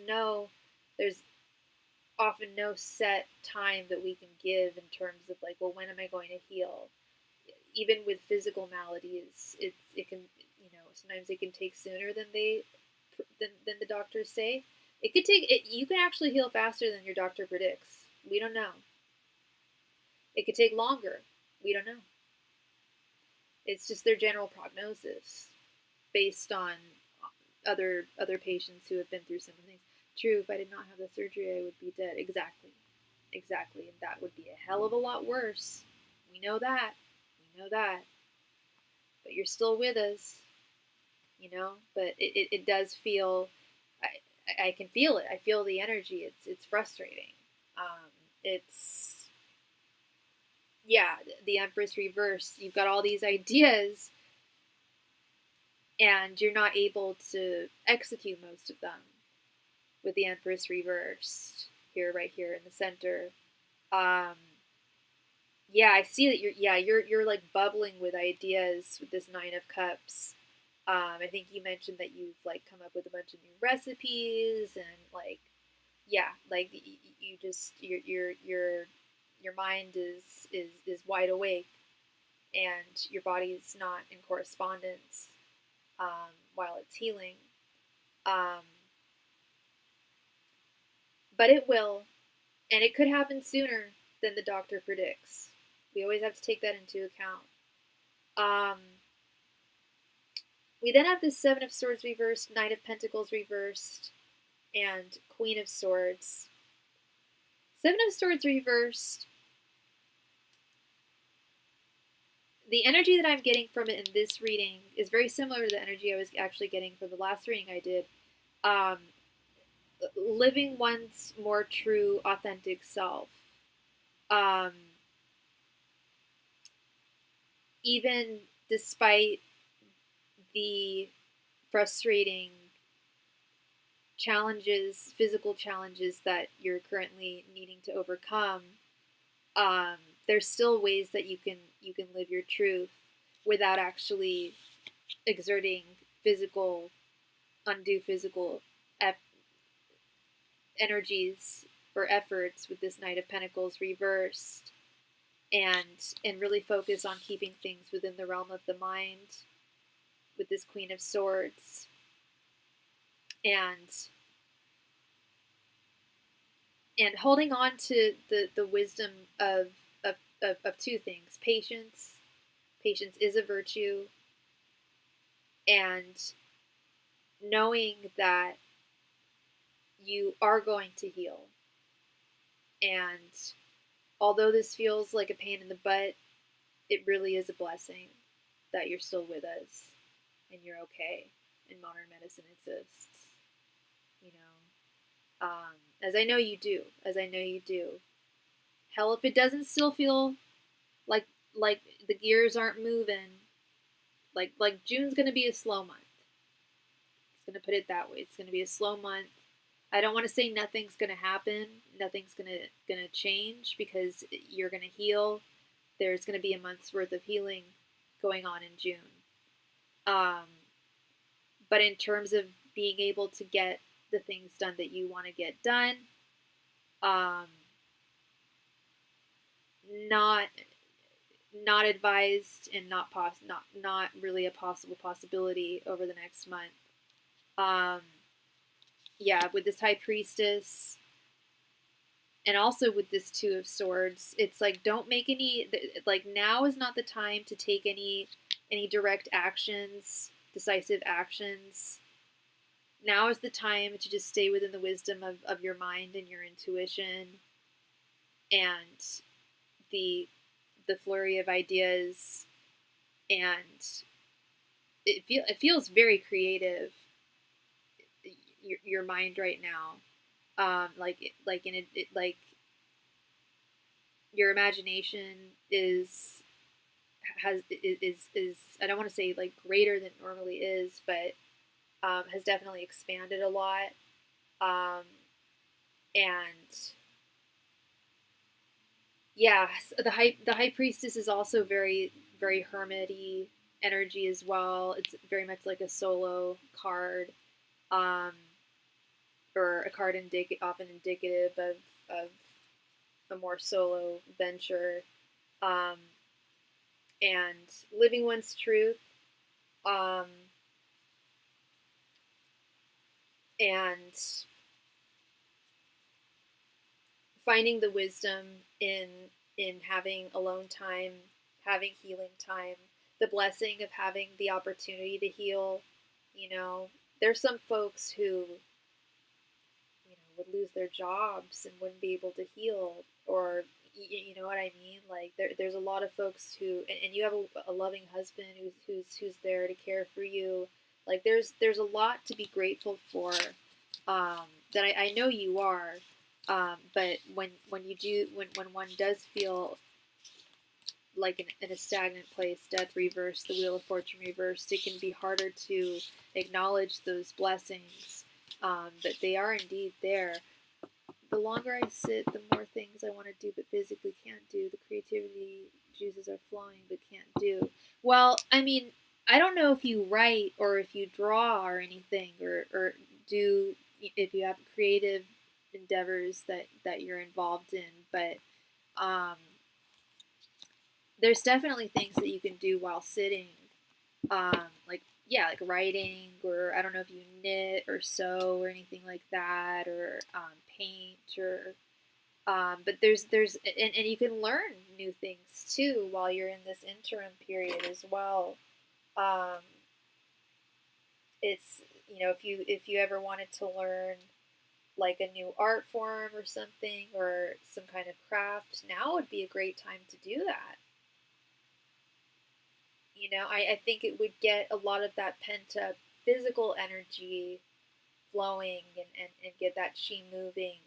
often no set time that we can give in terms of like, well, when am I going to heal? Even with physical maladies, it can, sometimes it can take sooner than the doctors say. It could take it. You can actually heal faster than your doctor predicts. We don't know. It could take longer. We don't know. It's just their general prognosis based on other patients who have been through similar things. True, if I did not have the surgery, I would be dead. Exactly. Exactly. And that would be a hell of a lot worse. We know that. We know that. But you're still with us, you know? But it does feel, I can feel it. I feel the energy. It's frustrating. It's, yeah, the Empress reversed. You've got all these ideas and you're not able to execute most of them with the Empress reversed here, right here in the center. Yeah, I see that you're like bubbling with ideas with this Nine of Cups. I think you mentioned that you've like come up with a bunch of new recipes and like, yeah, like you just your mind is wide awake and your body's not in correspondence while it's healing. Um, but it will, and it could happen sooner than the doctor predicts. We always have to take that into account. Um, we then have the Seven of Swords reversed, Knight of Pentacles reversed, and Queen of Swords. Seven of Swords reversed. The energy that I'm getting from it in this reading is very similar to the energy I was actually getting from the last reading I did. Living one's more true, authentic self. Even despite the frustrating challenges, physical challenges that you're currently needing to overcome, there's still ways that you can live your truth without actually exerting undue physical energies or efforts with this Knight of Pentacles reversed, and really focus on keeping things within the realm of the mind with this Queen of Swords, and holding on to the wisdom of two things. Patience is a virtue, and knowing that you are going to heal. And although this feels like a pain in the butt, it really is a blessing that you're still with us and you're okay and modern medicine exists. You know, as I know you do. Hell, if it doesn't still feel like the gears aren't moving, like June's gonna be a slow month. It's gonna put it that way. It's gonna be a slow month. I don't want to say nothing's gonna happen, nothing's gonna change, because you're gonna heal. There's gonna be a month's worth of healing going on in June. But in terms of being able to get the things done that you want to get done, not advised, and not really a possible possibility over the next month. Yeah, with this High Priestess, and also with this Two of Swords, it's like, don't make any, like, now is not the time to take any direct actions, decisive actions. Now is the time to just stay within the wisdom of your mind and your intuition and the flurry of ideas. And it feels very creative, your mind right now. Like your imagination is I don't want to say like greater than it normally is, but has definitely expanded a lot. And yeah, the high priestess is also very hermity energy as well. It's very much like a solo card, or a card often indicative of a more solo venture, and living one's truth, and finding the wisdom in having alone time, having healing time. the blessing of having the opportunity to heal. You know, there's some folks who, would lose their jobs and wouldn't be able to heal, or you know what I mean. Like there's a lot of folks who, and you have a loving husband who's there to care for you. Like there's a lot to be grateful for, that I know you are. But when you do, when one does feel like in a stagnant place, death reversed, the wheel of fortune reversed, it can be harder to acknowledge those blessings, but they are indeed there. The longer I sit, the more things I want to do but physically can't do. The creativity juices are flowing but can't do. Well, I mean, I don't know if you write or if you draw or anything, or do, if you have creative endeavors that you're involved in, but um, there's definitely things that you can do while sitting, like yeah, like writing, or I don't know if you knit or sew or anything like that, or paint, or but and you can learn new things too while you're in this interim period as well. Um, it's, if you ever wanted to learn like a new art form or something, or some kind of craft, now would be a great time to do that. I think it would get a lot of that pent up physical energy flowing, and get that chi moving,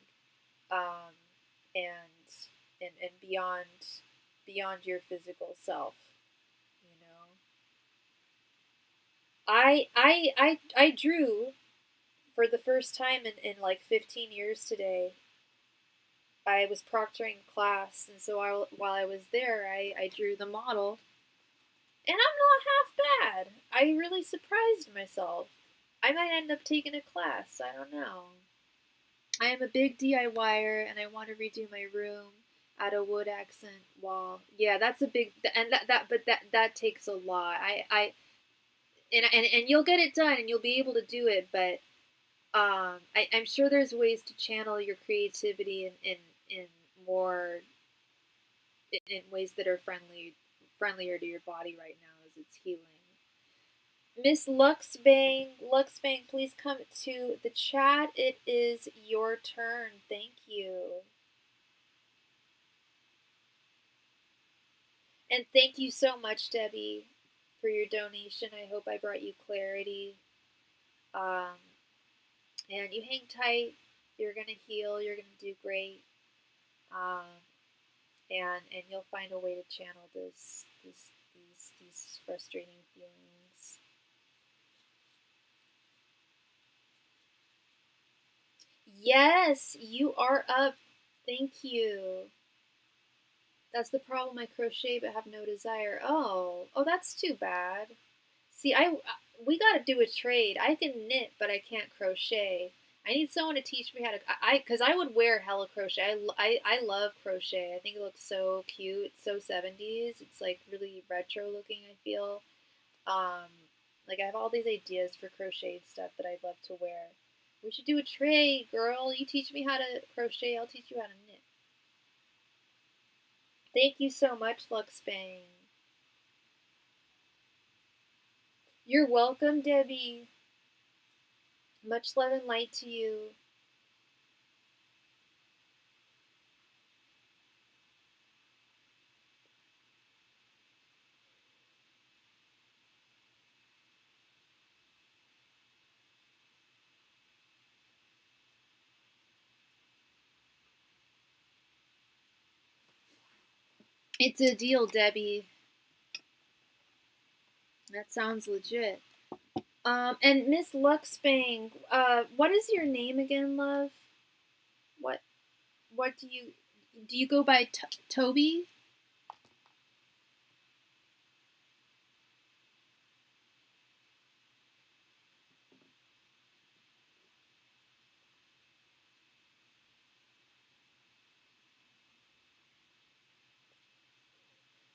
um, and, and beyond your physical self. You know, I drew for the first time in like 15 years today. I was proctoring class, and so while I was there, I drew the model, and I'm not half bad. I really surprised myself. I might end up taking a class. I don't know. I am a big DIYer, and I want to redo my room, add a wood accent wall. Yeah, that's a big, and that takes a lot. And you'll get it done, and you'll be able to do it. But I'm sure there's ways to channel your creativity in more, in ways that are friendlier to your body right now as it's healing. Miss Luxbang, please come to the chat. It is your turn. Thank you. And thank you so much, Debbie, for your donation. I hope I brought you clarity. And you hang tight. You're going to heal. You're going to do great. And you'll find a way to channel these frustrating feelings. Yes, you are up. Thank you. That's the problem. I crochet but have no desire. Oh, that's too bad. See, we gotta do a trade. I can knit, but I can't crochet. I need someone to teach me how to. Because I would wear hella crochet. I love crochet. I think it looks so cute, so 70s. It's like really retro looking, I feel. Like I have all these ideas for crochet stuff that I'd love to wear. We should do a trade, girl. You teach me how to crochet. I'll teach you how to knit. Thank you so much, Luxbang. You're welcome, Debbie. Much love and light to you. It's a deal, Debbie. That sounds legit. And Miss Luxbang, what is your name again, love? What do you go by Toby?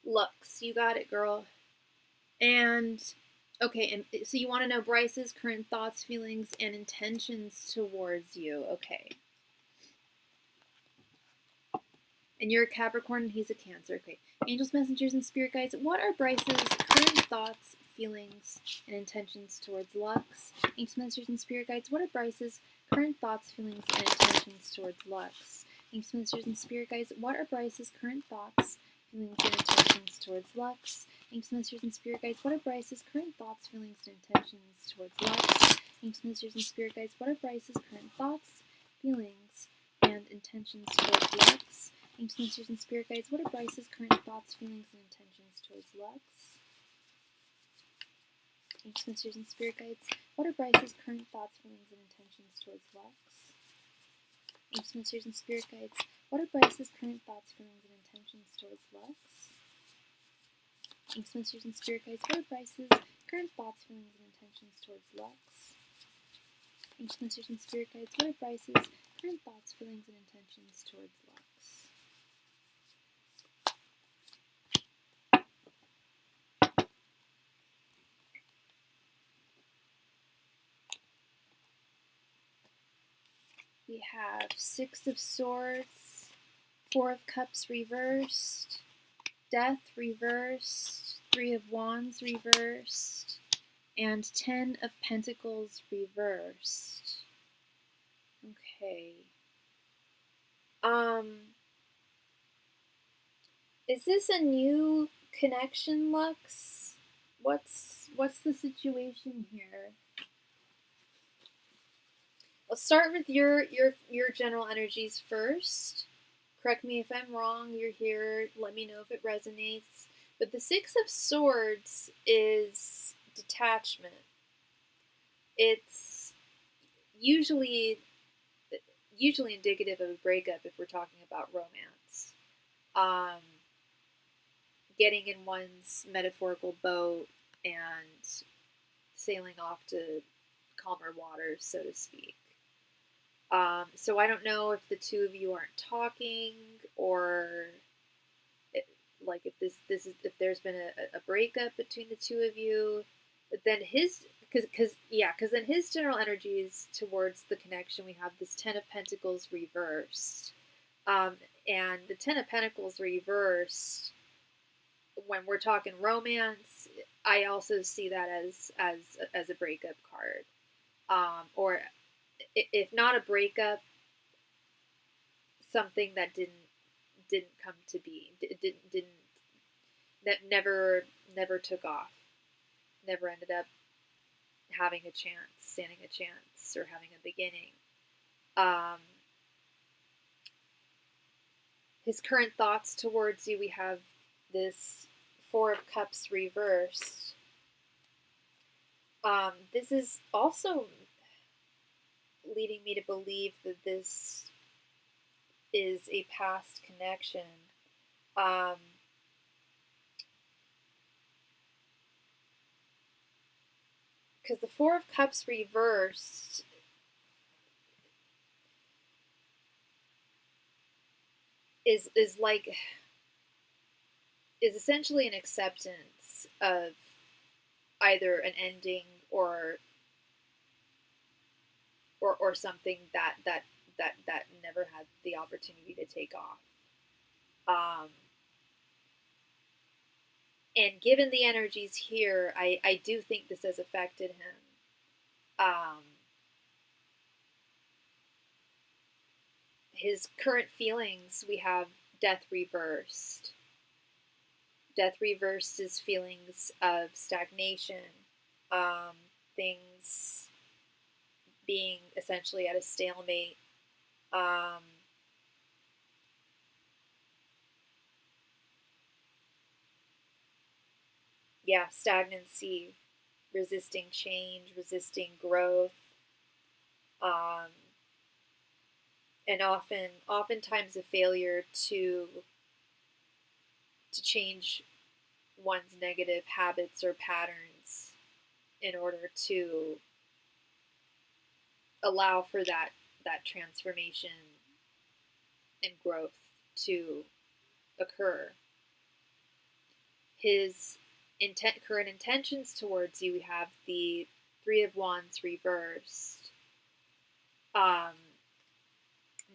Lux, you got it, girl. And okay, and so you want to know Bryce's current thoughts, feelings, and intentions towards you. Okay. And you're a Capricorn and he's a Cancer. Okay. Angels, messengers, and spirit guides. What are Bryce's current thoughts, feelings, and intentions towards Lux? Ancient Masters and Spirit Guides, what are Bryce's current thoughts, feelings, and intentions towards Lux? Ancient Masters and Spirit Guides, what are Bryce's current thoughts, feelings, and intentions towards Lux? Ancient Masters and Spirit Guides, what are Bryce's current thoughts, feelings, and intentions towards Lux? Ancient Masters and Spirit Guides, what are Bryce's current thoughts, feelings, and intentions towards Lux? Ancient Masters and Spirit Guides, what are Bryce's current thoughts, feelings, and intentions towards Lux? Ancient Masters and Spirit Guides, what are Bryce's current thoughts, feelings, and intentions towards Lux? Ancient Masters and Spirit Guides, what are Bryce's current thoughts, feelings, and intentions towards Lux? Ancient Masters and Spirit Guides, what are Bryce's current thoughts, feelings, and intentions towards Lux? Ancient Masters and Spirit Guides, what are Bryce's current thoughts, feelings, and intentions towards Lux? We have Six of Swords, Four of Cups reversed, Death reversed, Three of Wands reversed, and 10 of Pentacles reversed. Okay. Is this a new connection, Lux? What's the situation here? Let's start with your general energies first. Correct me if I'm wrong. You're here. Let me know if it resonates. But the Six of Swords is detachment. It's usually indicative of a breakup if we're talking about romance. Getting in one's metaphorical boat and sailing off to calmer waters, so to speak. So I don't know if the two of you aren't talking, or if there's been a breakup between the two of you. But then because then his general energies towards the connection, we have this 10 of Pentacles reversed, and the 10 of Pentacles reversed. When we're talking romance, I also see that as a breakup card, or if not a breakup, something that didn't come to be, never took off, never ended up having a chance, standing a chance, or having a beginning. His current thoughts towards you, we have this Four of Cups reversed. This is also leading me to believe that this is a past connection. Because the Four of Cups reversed is essentially an acceptance of either an ending or something that never had the opportunity to take off. And given the energies here, I do think this has affected him. His current feelings, we have Death reversed. Death reversed is feelings of stagnation, things being essentially at a stalemate. Stagnancy, resisting change, resisting growth, and oftentimes a failure to change one's negative habits or patterns in order to allow for that transformation and growth to occur. His current intentions towards you, we have the Three of Wands reversed.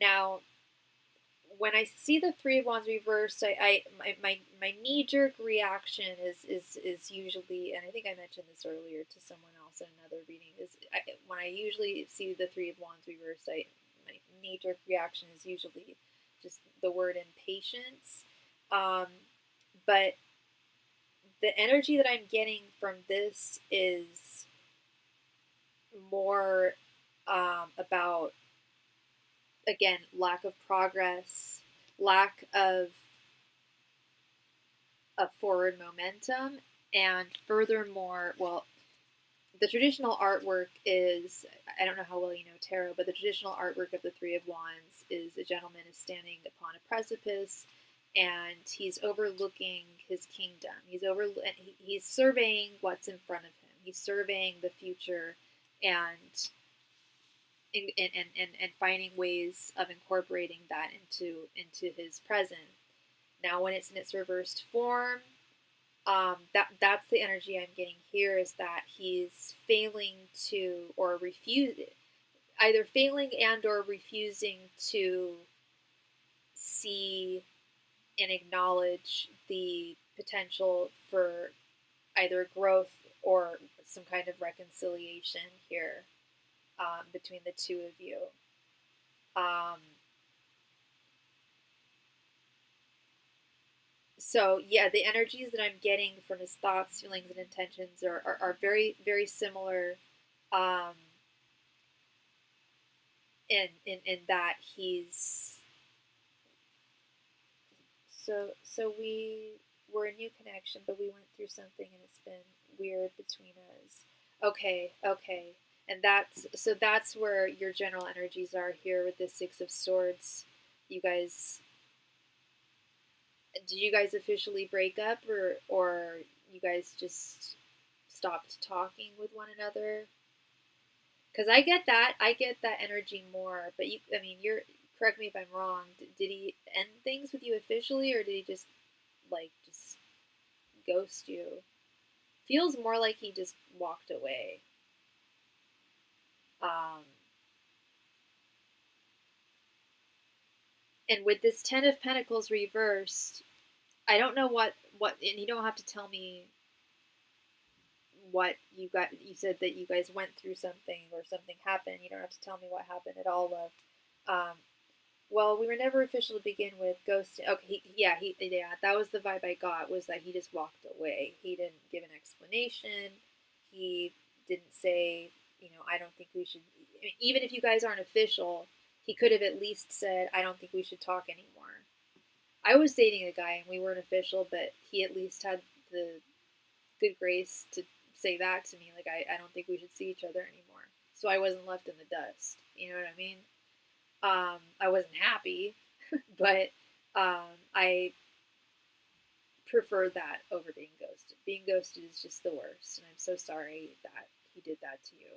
Now, when I see the Three of Wands reversed, my knee-jerk reaction is usually, and I think I mentioned this earlier to someone else in another reading, when I usually see the Three of Wands reversed, my knee-jerk reaction is usually just the word impatience. But the energy that I'm getting from this is more about, again, lack of progress, lack of forward momentum, and furthermore, well, the traditional artwork is, I don't know how well you know tarot, but the traditional artwork of the Three of Wands is a gentleman is standing upon a precipice, and he's overlooking his kingdom. He's surveying what's in front of him. He's surveying the future, and finding ways of incorporating that into his present. Now, when it's in its reversed form, that's the energy I'm getting here, is that he's failing to, or either failing and or refusing to see and acknowledge the potential for either growth or some kind of reconciliation here between the two of you. So yeah, the energies that I'm getting from his thoughts, feelings, and intentions are very, very similar. In that he's so we were a new connection, but we went through something and it's been weird between us. Okay. And that's where your general energies are here with the Six of Swords. Did you guys officially break up, or you guys just stopped talking with one another? Because I get that energy more. But you're, correct me if I'm wrong. Did he end things with you officially, or did he just ghost you? Feels more like he just walked away. And with this Ten of Pentacles reversed, I don't know what, and you don't have to tell me what you got. You said that you guys went through something or something happened. You don't have to tell me what happened at all, love. Well, we were never official to begin with. Ghosting. Okay, yeah, that was the vibe I got, was that he just walked away. He didn't give an explanation. He didn't say, I don't think we should. Even if you guys aren't official, he could have at least said, I don't think we should talk anymore. I was dating a guy and we weren't official, but he at least had the good grace to say that to me. Like, I don't think we should see each other anymore. So I wasn't left in the dust. You know what I mean? I wasn't happy, but I prefer that over being ghosted. Being ghosted is just the worst, and I'm so sorry that he did that to you.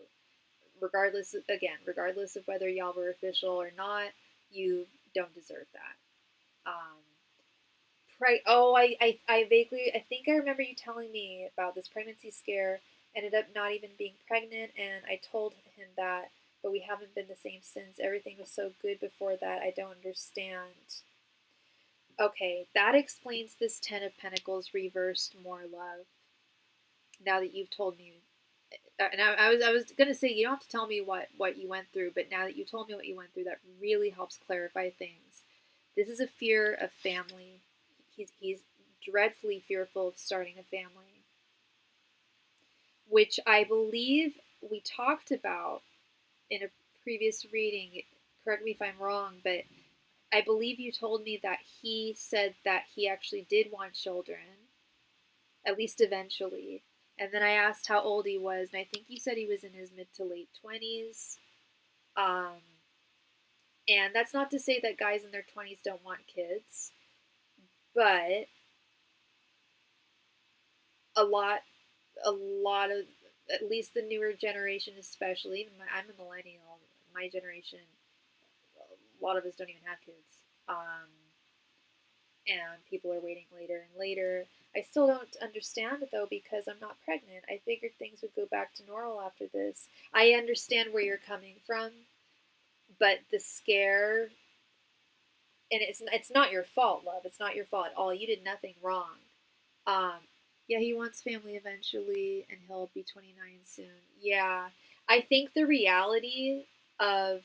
Regardless of whether y'all were official or not, you don't deserve that. I think I remember you telling me about this pregnancy scare. Ended up not even being pregnant, and I told him that, but we haven't been the same since. Everything was so good before that. I don't understand. Okay, that explains this Ten of Pentacles reversed more, love. Now that you've told me, and I was gonna say you don't have to tell me what you went through, but now that you told me what you went through, that really helps clarify things. This is a fear of family. He's dreadfully fearful of starting a family, which I believe we talked about in a previous reading. Correct me if I'm wrong, but I believe you told me that he said that he actually did want children, at least eventually. And then I asked how old he was, and I think you said he was in his mid to late 20s. And that's not to say that guys in their 20s don't want kids, but a lot of, at least the newer generation especially, I'm a millennial, my generation, a lot of us don't even have kids. And people are waiting later and later. I still don't understand it, though, because I'm not pregnant. I figured things would go back to normal after this. I understand where you're coming from, but the scare and it's not your fault, love. It's not your fault at all. You did nothing wrong. Yeah, he wants family eventually, and he'll be 29 soon. Yeah, I think the reality of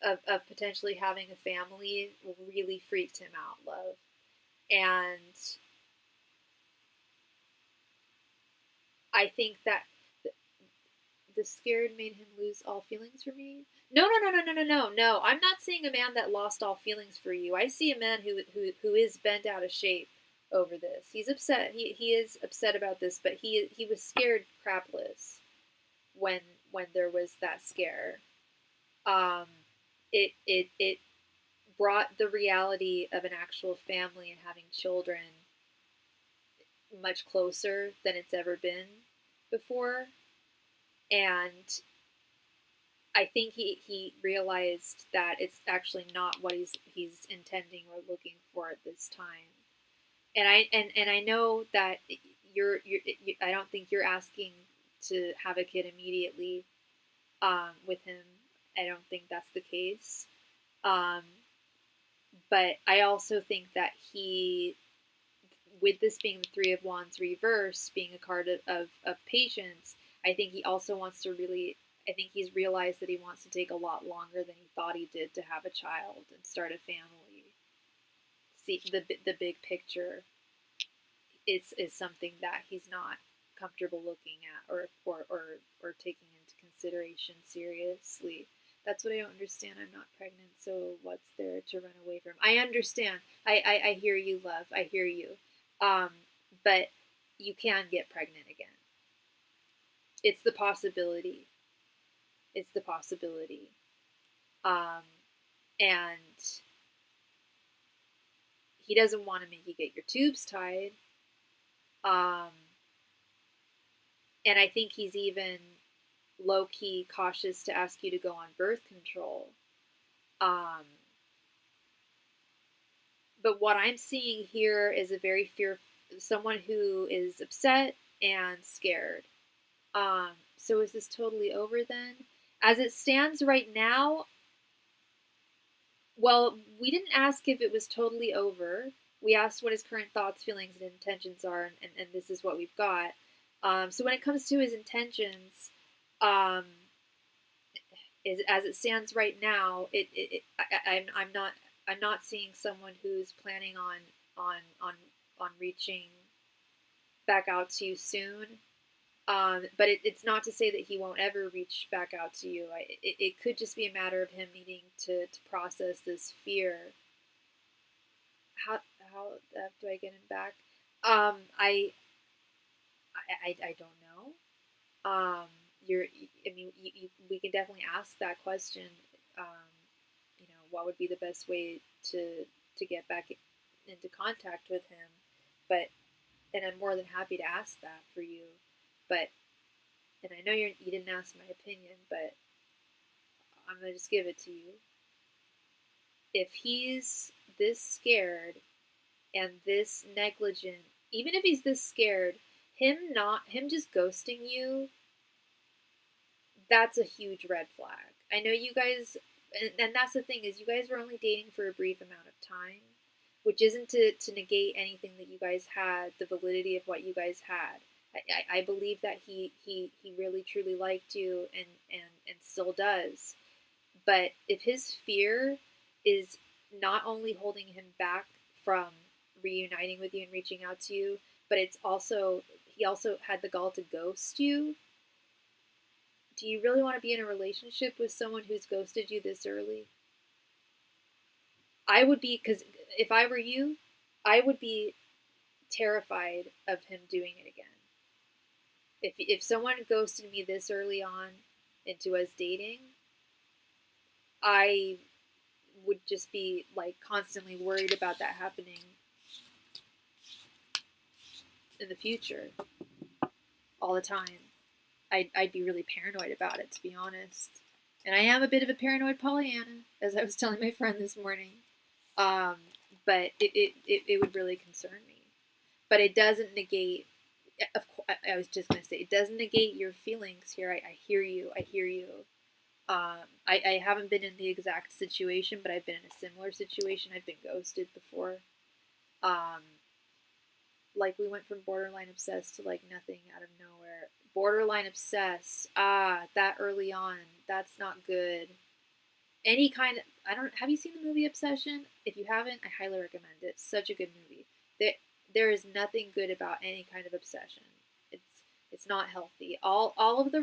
of potentially having a family really freaked him out, love. And I think that the scared made him lose all feelings for me. No. I'm not seeing a man that lost all feelings for you. I see a man who is bent out of shape over this. He's upset. He is upset about this, but he was scared crapless when there was that scare. Um, it brought the reality of an actual family and having children much closer than it's ever been before. And I think he realized that it's actually not what he's intending or looking for at this time. And I know that you I don't think you're asking to have a kid immediately with him. I don't think that's the case. Um, but I also think that he, with this being the Three of Wands reverse, being a card of patience, I think he also wants to really, I think he's realized that he wants to take a lot longer than he thought he did to have a child and start a family. See, the big picture is something that he's not comfortable looking at or taking into consideration seriously. That's what I don't understand. I'm not pregnant, so what's there to run away from? I understand. I hear you, love. I hear you. Um, but you can get pregnant again. It's the possibility. It's the possibility. Um, and he doesn't want to make you get your tubes tied. And I think he's even low-key cautious to ask you to go on birth control. But what I'm seeing here is a very someone who is upset and scared. So is this totally over then? As it stands right now, well, we didn't ask if it was totally over. We asked what his current thoughts, feelings, and intentions are, and this is what we've got. So when it comes to his intentions, as it stands right now, I'm not seeing someone who's planning on reaching back out to you soon. But it's not to say that he won't ever reach back out to you. It could just be a matter of him needing to process this fear. How do I get him back? I don't know. We can definitely ask that question. What would be the best way to get back into contact with him? And I'm more than happy to ask that for you. But, and I know you didn't ask my opinion, but I'm gonna just give it to you. If he's this scared and this negligent, even if he's this scared, him just ghosting you, that's a huge red flag. I know you guys, and that's the thing, is you guys were only dating for a brief amount of time, which isn't to negate anything that you guys had, the validity of what you guys had. I believe that he really truly liked you and still does. But if his fear is not only holding him back from reuniting with you and reaching out to you, but he also had the gall to ghost you. Do you really want to be in a relationship with someone who's ghosted you this early? I would be, because if I were you, I would be terrified of him doing it again. If someone ghosted me this early on into us dating, I would just be like constantly worried about that happening in the future all the time. I'd be really paranoid about it, to be honest. And I am a bit of a paranoid Pollyanna, as I was telling my friend this morning. But it would really concern me. But it doesn't negate, of course, I was just going to say, it doesn't negate your feelings here. I hear you. I haven't been in the exact situation, but I've been in a similar situation. I've been ghosted before. Um, like we went from borderline obsessed to like nothing out of nowhere. Borderline obsessed. That early on, that's not good. Any kind of, I don't, have you seen the movie Obsession? If you haven't, I highly recommend it. It's such a good movie. There is nothing good about any kind of obsession. It's not healthy. All of the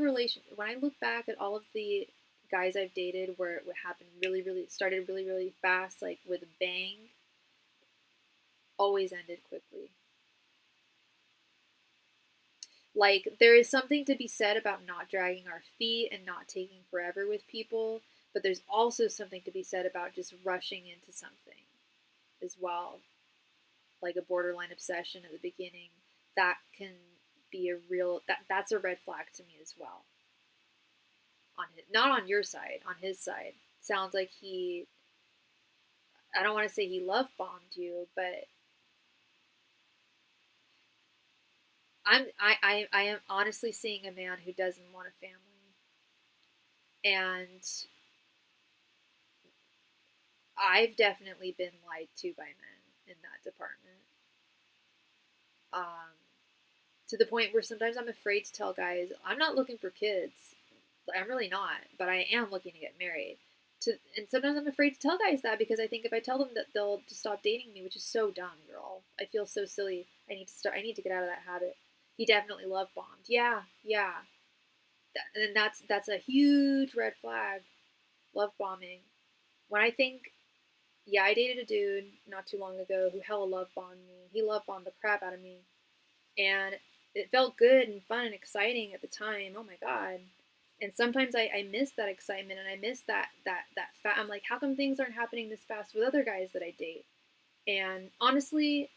when I look back at all of the guys I've dated where it happened started really fast, like with a bang, always ended quickly. Like, there is something to be said about not dragging our feet and not taking forever with people, but there's also something to be said about just rushing into something as well. Like a borderline obsession at the beginning, that can be a real, that's a red flag to me as well. On his, not on your side, on his side. Sounds like he, I don't want to say he love bombed you, but I am honestly seeing a man who doesn't want a family. And I've definitely been lied to by men in that department. To the point where sometimes I'm afraid to tell guys, I'm not looking for kids. I'm really not, but I am looking to get married. And sometimes I'm afraid to tell guys that because I think if I tell them that, they'll just stop dating me, which is so dumb, girl. I feel so silly. I need to get out of that habit. He definitely love bombed. Yeah. And that's a huge red flag. Love bombing. When I think, yeah, I dated a dude not too long ago who hella love bombed me. He love bombed the crap out of me, and it felt good and fun and exciting at the time. Oh my god! And sometimes I miss that excitement and I miss I'm like, how come things aren't happening this fast with other guys that I date? And honestly,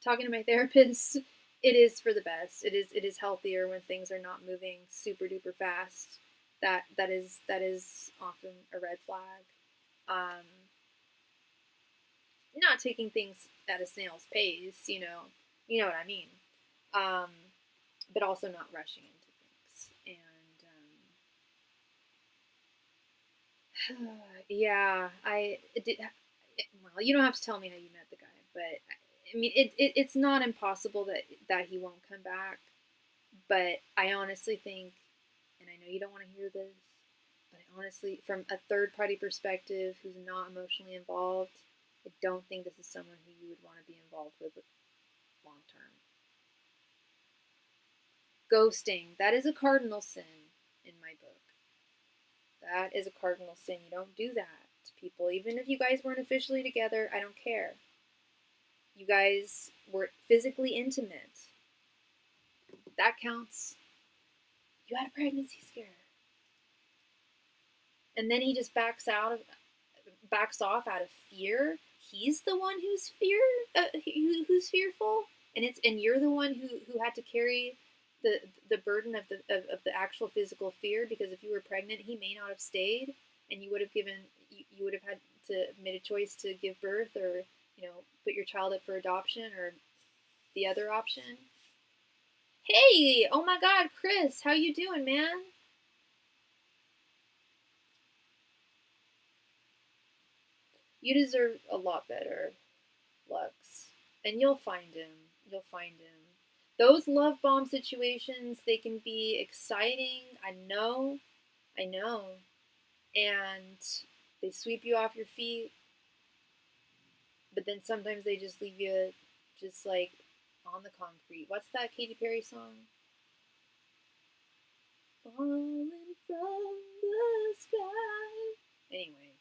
talking to my therapist, it is for the best. It is healthier when things are not moving super duper fast. That is often a red flag. Um, not taking things at a snail's pace, you know what I mean. Um, but also not rushing into things. And yeah, I did. Well, you don't have to tell me how you met the guy, but I mean, it's not impossible that he won't come back. But I honestly think, and I know you don't want to hear this, but I honestly, from a third party perspective who's not emotionally involved, I don't think this is someone who you would want to be involved with long term. Ghosting, that is a cardinal sin in my book. That is a cardinal sin. You don't do that to people. Even if you guys weren't officially together, I don't care. You guys were physically intimate. That counts. You had a pregnancy scare. And then he just backs off out of fear. He's the one who's who's fearful, and you're the one who had to carry the burden of the actual physical fear, because if you were pregnant, he may not have stayed, and you would have had to made a choice to give birth, or put your child up for adoption, or the other option. Hey, oh my God, Chris, how you doing, man? You deserve a lot better, Lux. And you'll find him. You'll find him. Those love bomb situations, they can be exciting. I know. I know. And they sweep you off your feet. But then sometimes they just leave you just like on the concrete. What's that Katy Perry song? Falling from the sky. Anyway,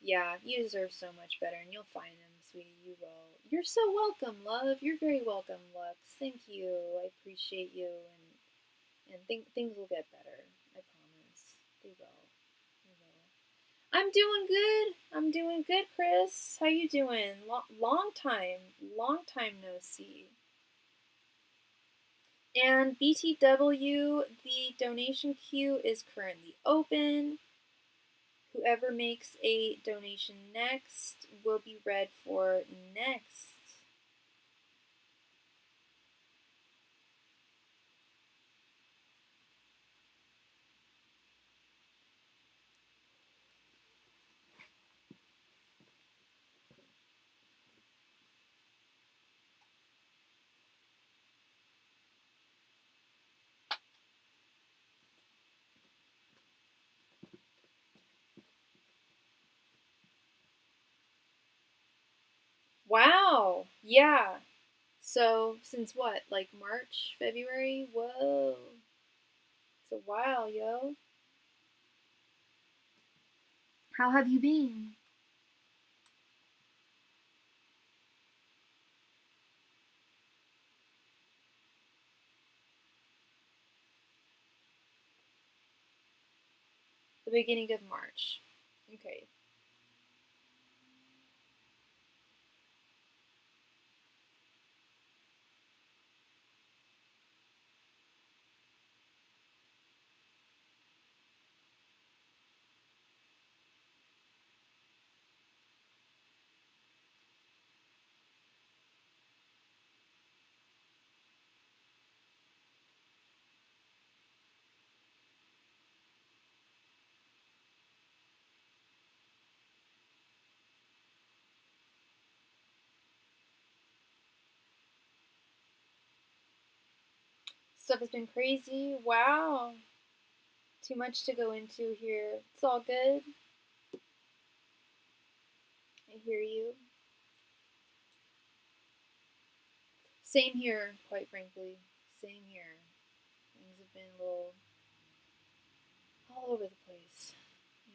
yeah, you deserve so much better, and you'll find him, sweetie. You will. You're so welcome, love. You're very welcome, Lux. Thank you. I appreciate you, and things will get better. I promise. They will. They will. I'm doing good. I'm doing good, Chris. How you doing? Long time no see. And BTW, the donation queue is currently open. Whoever makes a donation next will be read for next. Wow. Yeah. So, since what? Like March, February? Whoa. It's a while, yo. How have you been? The beginning of March. Okay. Stuff has been crazy. Wow. Too much to go into here. It's all good. I hear you. Same here, quite frankly. Same here. Things have been a little all over the place. Yeah.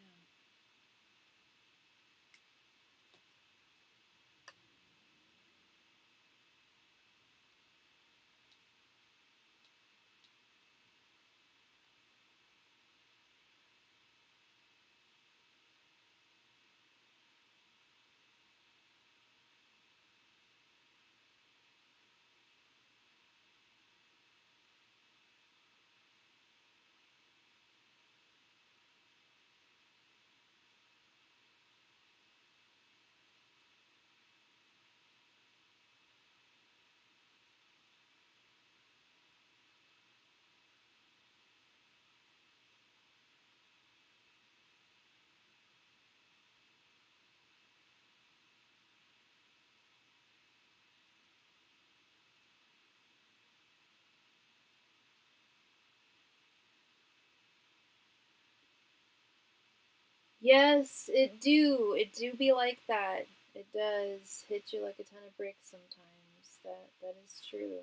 Yes, it do. It do be like that. It does hit you like a ton of bricks sometimes. That is true.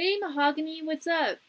Hey, Mahogany, what's up?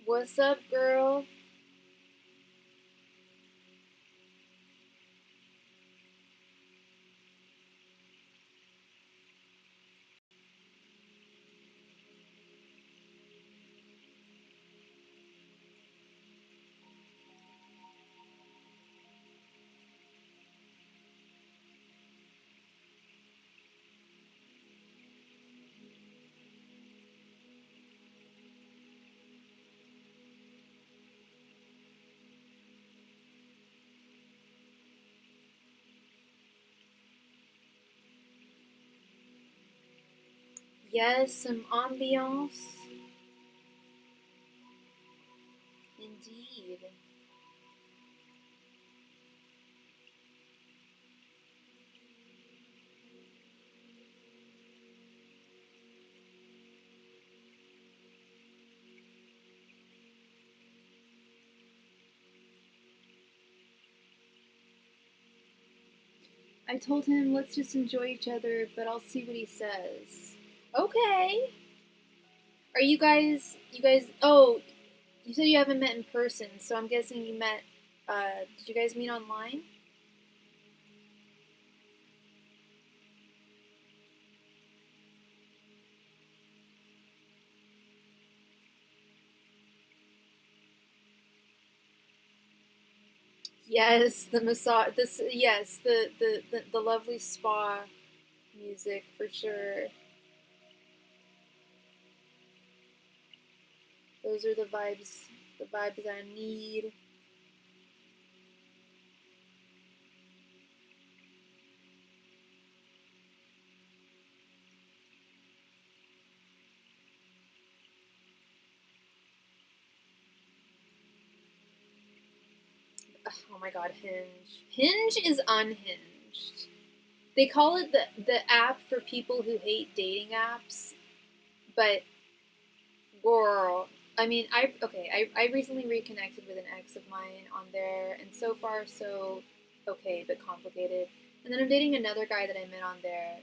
What's up, girl? Yes, some ambiance. Indeed. I told him, let's just enjoy each other, but I'll see what he says. Okay. Are oh, you said you haven't met in person, so I'm guessing you met, did you guys meet online? Yes, the massage, yes, the lovely spa music for sure. Those are the vibes I need. Oh my god, Hinge. Hinge is unhinged. They call it the app for people who hate dating apps, but girl, I mean, I recently reconnected with an ex of mine on there, and so far so okay, but complicated. And then I'm dating another guy that I met on there,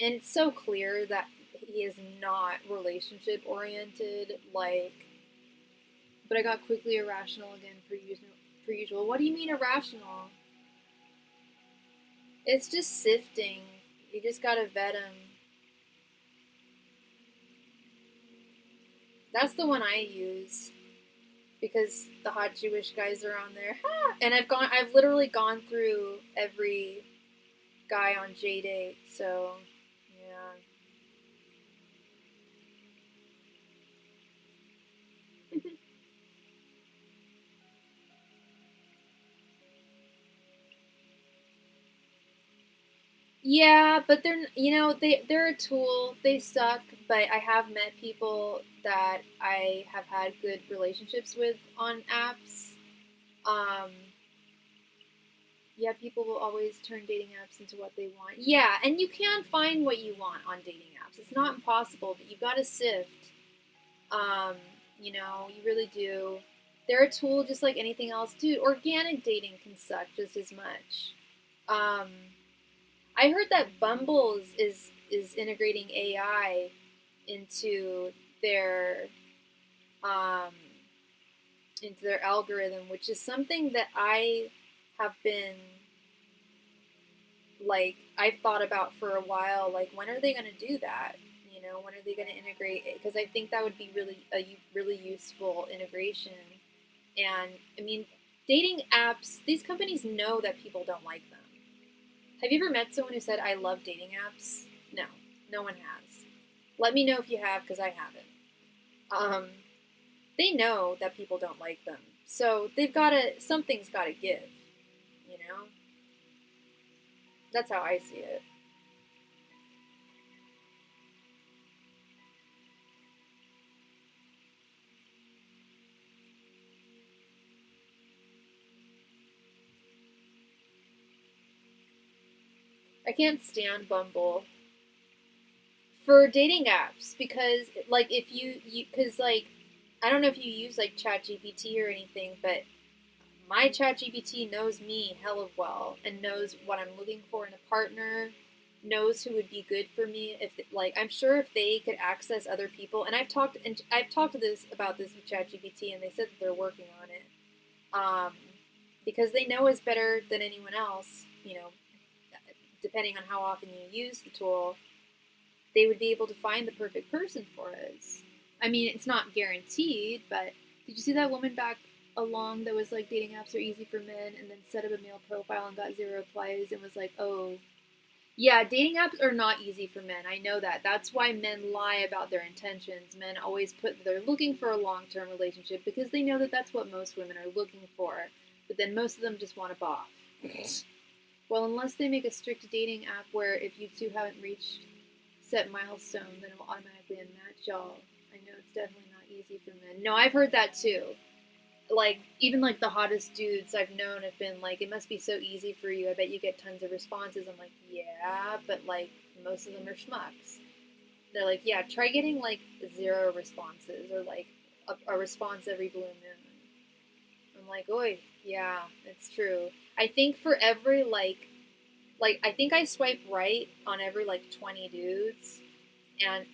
and it's so clear that he is not relationship oriented. Like, but I got quickly irrational again per usual. Per usual. What do you mean irrational? It's just sifting. You just gotta vet them. That's the one I use because the hot Jewish guys are on there. And I've literally gone through every guy on JDate. So yeah. Yeah, but they're a tool. They suck, but I have met people that I have had good relationships with on apps. Um, yeah, people will always turn dating apps into what they want. Yeah, and you can find what you want on dating apps. It's not impossible, but you got to sift. Um, you really do. They're a tool just like anything else. Dude, organic dating can suck just as much. Um, I heard that Bumble is integrating AI into their um, into their algorithm, which is something that I have been like I've thought about for a while. Like, when are they going to do that? When are they going to integrate it? Because I think that would be really useful integration. And I mean, dating apps, these companies know that people don't like them. Have you ever met someone who said, I love dating apps? No, no one has. Let me know if you have, because I haven't. Um, they know that people don't like them. So something's got to give, you know? That's how I see it. I can't stand Bumble for dating apps because, like, if because, like, I don't know if you use, like, ChatGPT or anything, but my ChatGPT knows me hella well and knows what I'm looking for in a partner, knows who would be good for me. If, like, I'm sure if they could access other people, and I've talked to this about this with ChatGPT, and they said that they're working on it, because they know us better than anyone else. You know, depending on how often you use the tool, they would be able to find the perfect person for us. I mean, it's not guaranteed, but did you see that woman back along that was like dating apps are easy for men and then set up a male profile and got 0 replies and was like, oh, yeah, dating apps are not easy for men. I know that. That's why men lie about their intentions. Men always put that they're looking for a long-term relationship because they know that that's what most women are looking for. But then most of them just want to boff. Well, unless they make a strict dating app where if you two haven't reached set milestone, then it will automatically unmatch y'all. I know it's definitely not easy for men. No, I've heard that too. Like, even like the hottest dudes I've known have been like, it must be so easy for you. I bet you get tons of responses. I'm like, yeah, but like most of them are schmucks. They're like, yeah, try getting like 0 responses or like a response every blue moon. I'm like, oi, yeah, it's true. I think for every like I think I swipe right on every like 20 dudes, and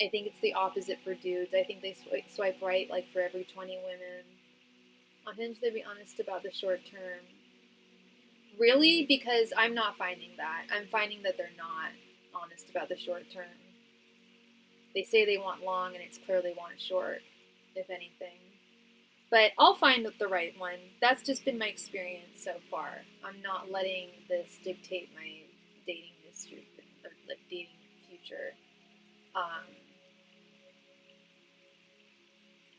I think it's the opposite for dudes. I think they swipe right like for every 20 women. On Hinge, they be honest about the short term. Really? Because I'm not finding that. I'm finding that they're not honest about the short term. They say they want long, and it's clear they want short, if anything. But I'll find the right one. That's just been my experience so far. I'm not letting this dictate my dating history or like dating future.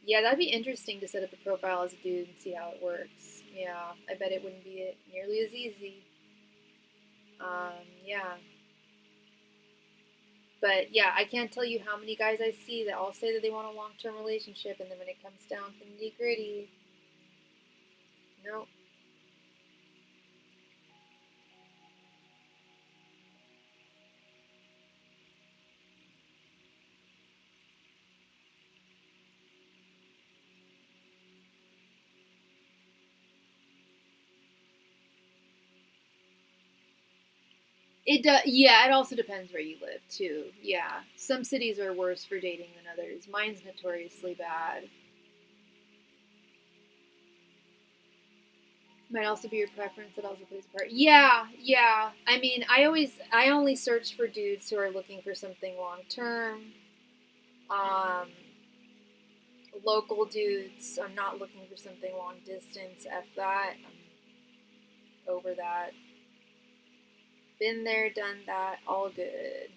Yeah, that'd be interesting to set up a profile as a dude and see how it works. Yeah, I bet it wouldn't be nearly as easy. Yeah. But yeah, I can't tell you how many guys I see that all say that they want a long-term relationship, and then when it comes down to the nitty-gritty, nope. It does. Yeah, it also depends where you live too. Yeah, some cities are worse for dating than others. Mine's notoriously bad. Might also be your preference. That also plays a part. Yeah, yeah. I mean, I only search for dudes who are looking for something long term. Um, Local dudes. I'm not looking for something long distance. F that. I'm over that. Been there, done that. All good.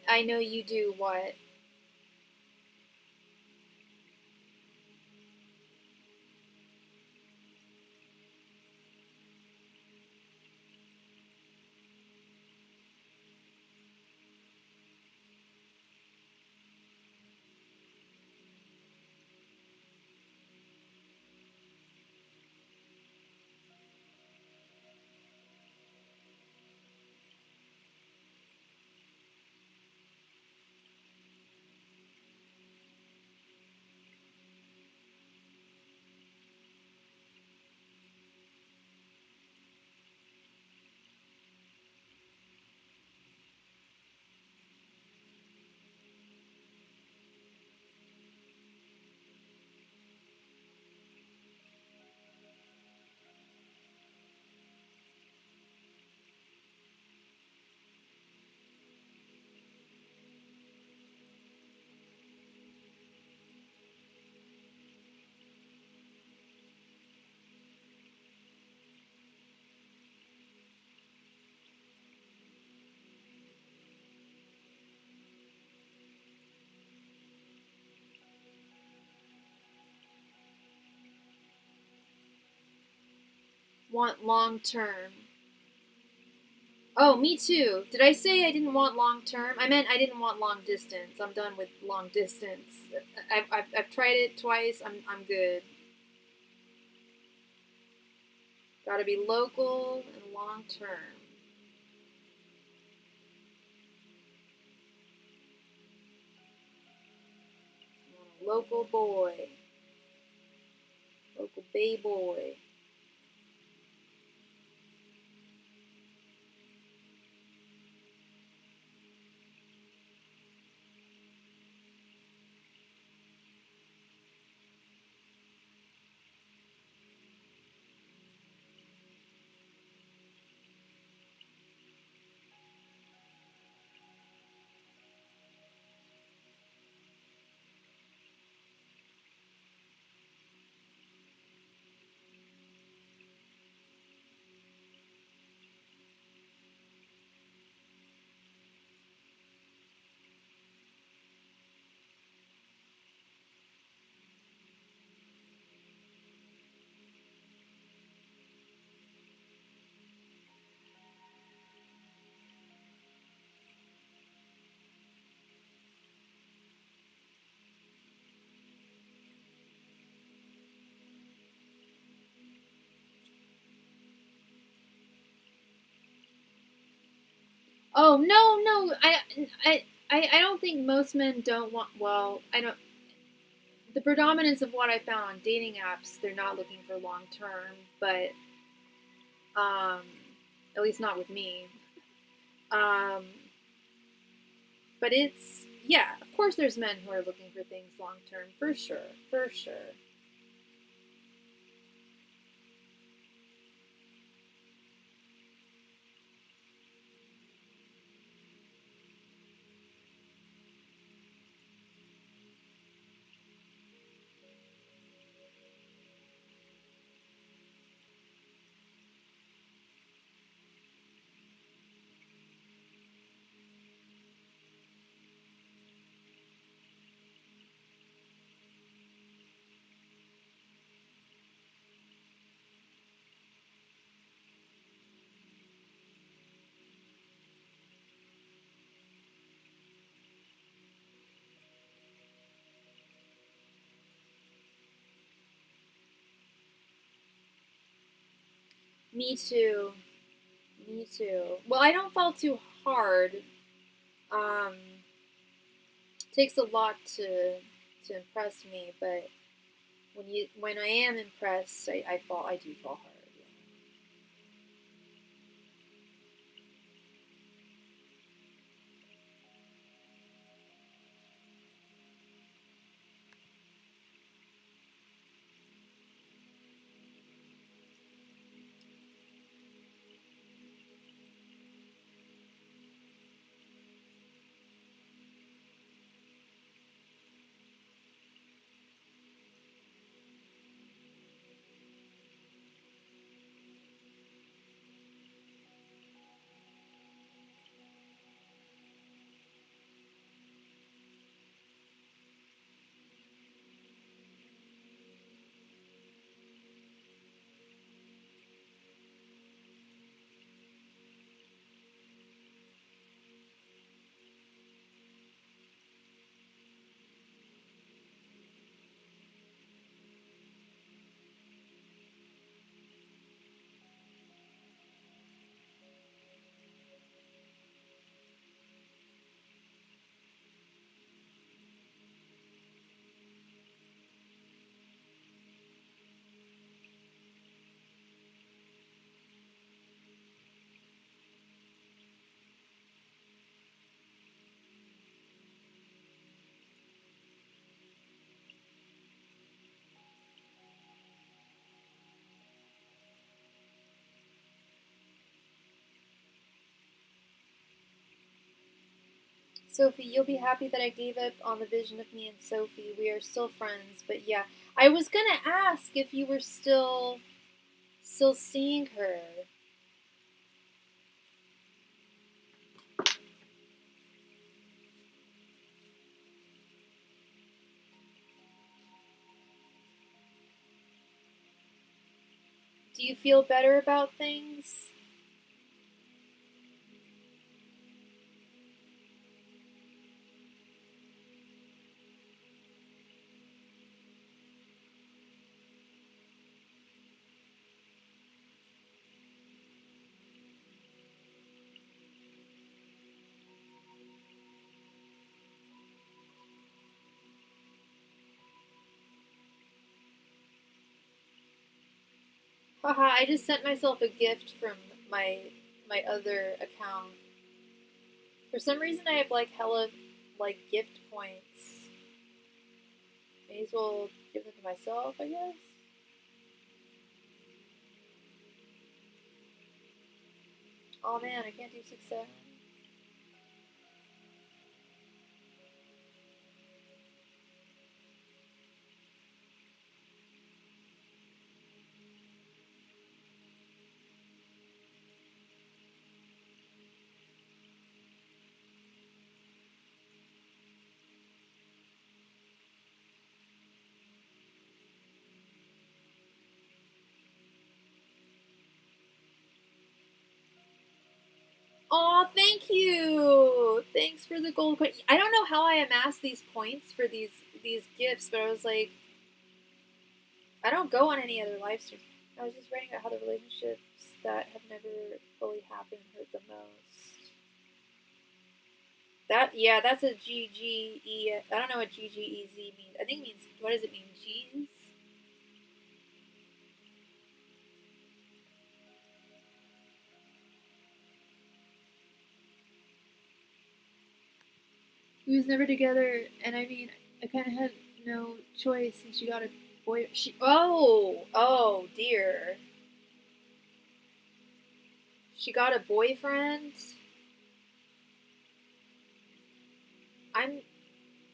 I know you do what. Want long term. Oh, me too. Did I say I didn't want long term? I meant I didn't want long distance. I'm done with long distance. I've tried it twice. I'm good. Gotta be local and long term. Local boy. Local bay boy. Oh no! I don't think most men don't want. Well, I don't. The predominance of what I found on dating apps, they're not looking for long term, but um, at least not with me. Um, but it's yeah. Of course, there's men who are looking for things long term, for sure, for sure. Me too. Me too. Well, I don't fall too hard. Um, takes a lot to impress me, but when I am impressed, I do fall hard. Sophie, you'll be happy that I gave up on the vision of me and Sophie. We are still friends, but yeah, I was gonna ask if you were still seeing her. Do you feel better about things? Haha, I just sent myself a gift from my other account. For some reason I have like hella like gift points. May as well give them to myself, I guess. Oh man, I can't do 6-7. Oh, thank you. Thanks for the gold coin. I don't know how I amassed these points for these gifts, but I was like, I don't go on any other live streams. I was just writing about how the relationships that have never fully happened hurt the most. That's a GGE. I don't know what GGEZ means. I think it means, what does it mean? G's? We was never together, and I mean, I kind of had no choice, and she got a boy. Oh dear. She got a boyfriend. I'm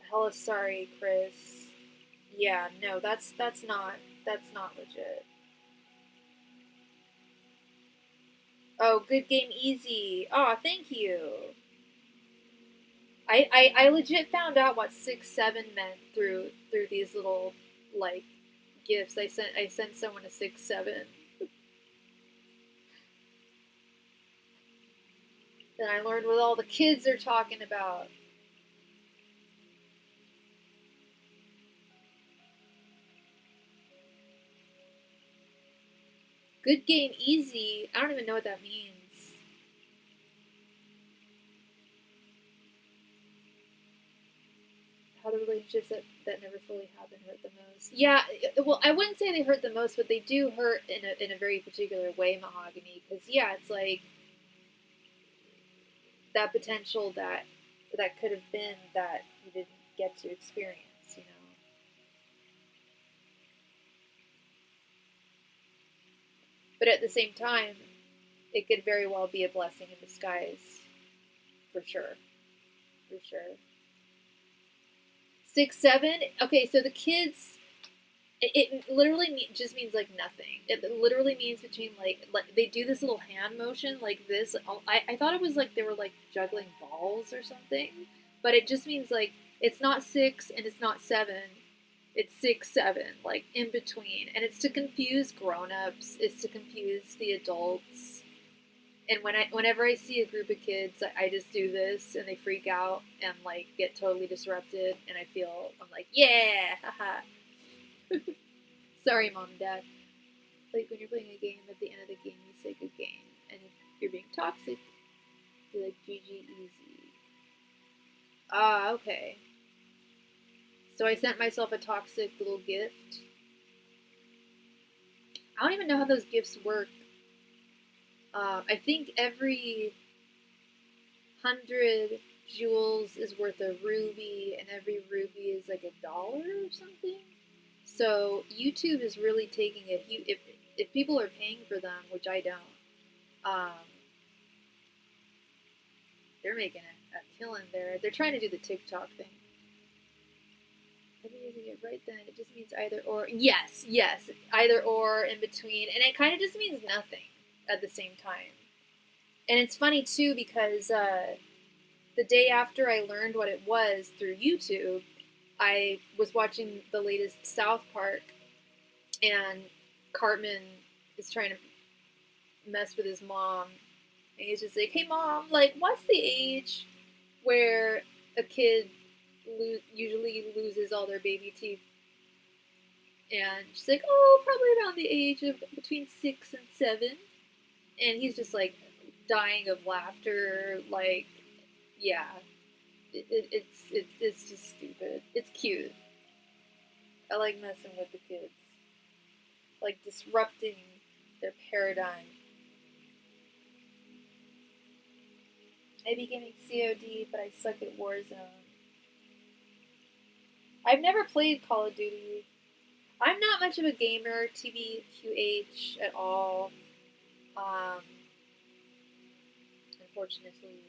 hella sorry, Chris. Yeah, no, that's not legit. Oh, good game, easy. Oh, thank you. I legit found out what 6-7 meant through these little like gifts. I sent someone a 6-7. Then I learned what all the kids are talking about. Good game, easy. I don't even know what that means. How the relationships that never fully happened hurt the most. Yeah, well, I wouldn't say they hurt the most, but they do hurt in a very particular way, Mahogany. Because yeah, it's like that potential that could have been that you didn't get to experience, you know. But at the same time, it could very well be a blessing in disguise, for sure, for sure. 6-7. Okay, so the kids, it literally just means like nothing. It literally means between like they do this little hand motion like this. I thought it was like they were like juggling balls or something, but it just means like it's not 6 and it's not 7. It's 6-7, like in between, and it's to confuse grown-ups. It's to confuse the adults. And whenever I see a group of kids, I just do this, and they freak out and like get totally disrupted, and I'm like, yeah, haha. Sorry, mom and dad. Like when you're playing a game, at the end of the game, you say good game, and if you're being toxic, you like GG easy. Ah, okay. So I sent myself a toxic little gift. I don't even know how those gifts work. I think every 100 jewels is worth a ruby, and every ruby is like $1 or something. So YouTube is really taking a huge. If people are paying for them, which I don't, they're making a killing there. They're trying to do the TikTok thing. I've been using it right then. It just means either or. Yes, either or, in between, and it kind of just means nothing at the same time. And it's funny too because the day after I learned what it was through YouTube, I was watching the latest South Park, and Cartman is trying to mess with his mom. And he's just like, hey mom, like, what's the age where a kid usually loses all their baby teeth? And she's like, oh, probably around the age of between 6 and 7. And he's just like dying of laughter. Like, yeah, it's just stupid. It's cute. I like messing with the kids, like disrupting their paradigm. I be getting COD, but I suck at Warzone. I've never played Call of Duty. I'm not much of a gamer, TBQH at all. Unfortunately.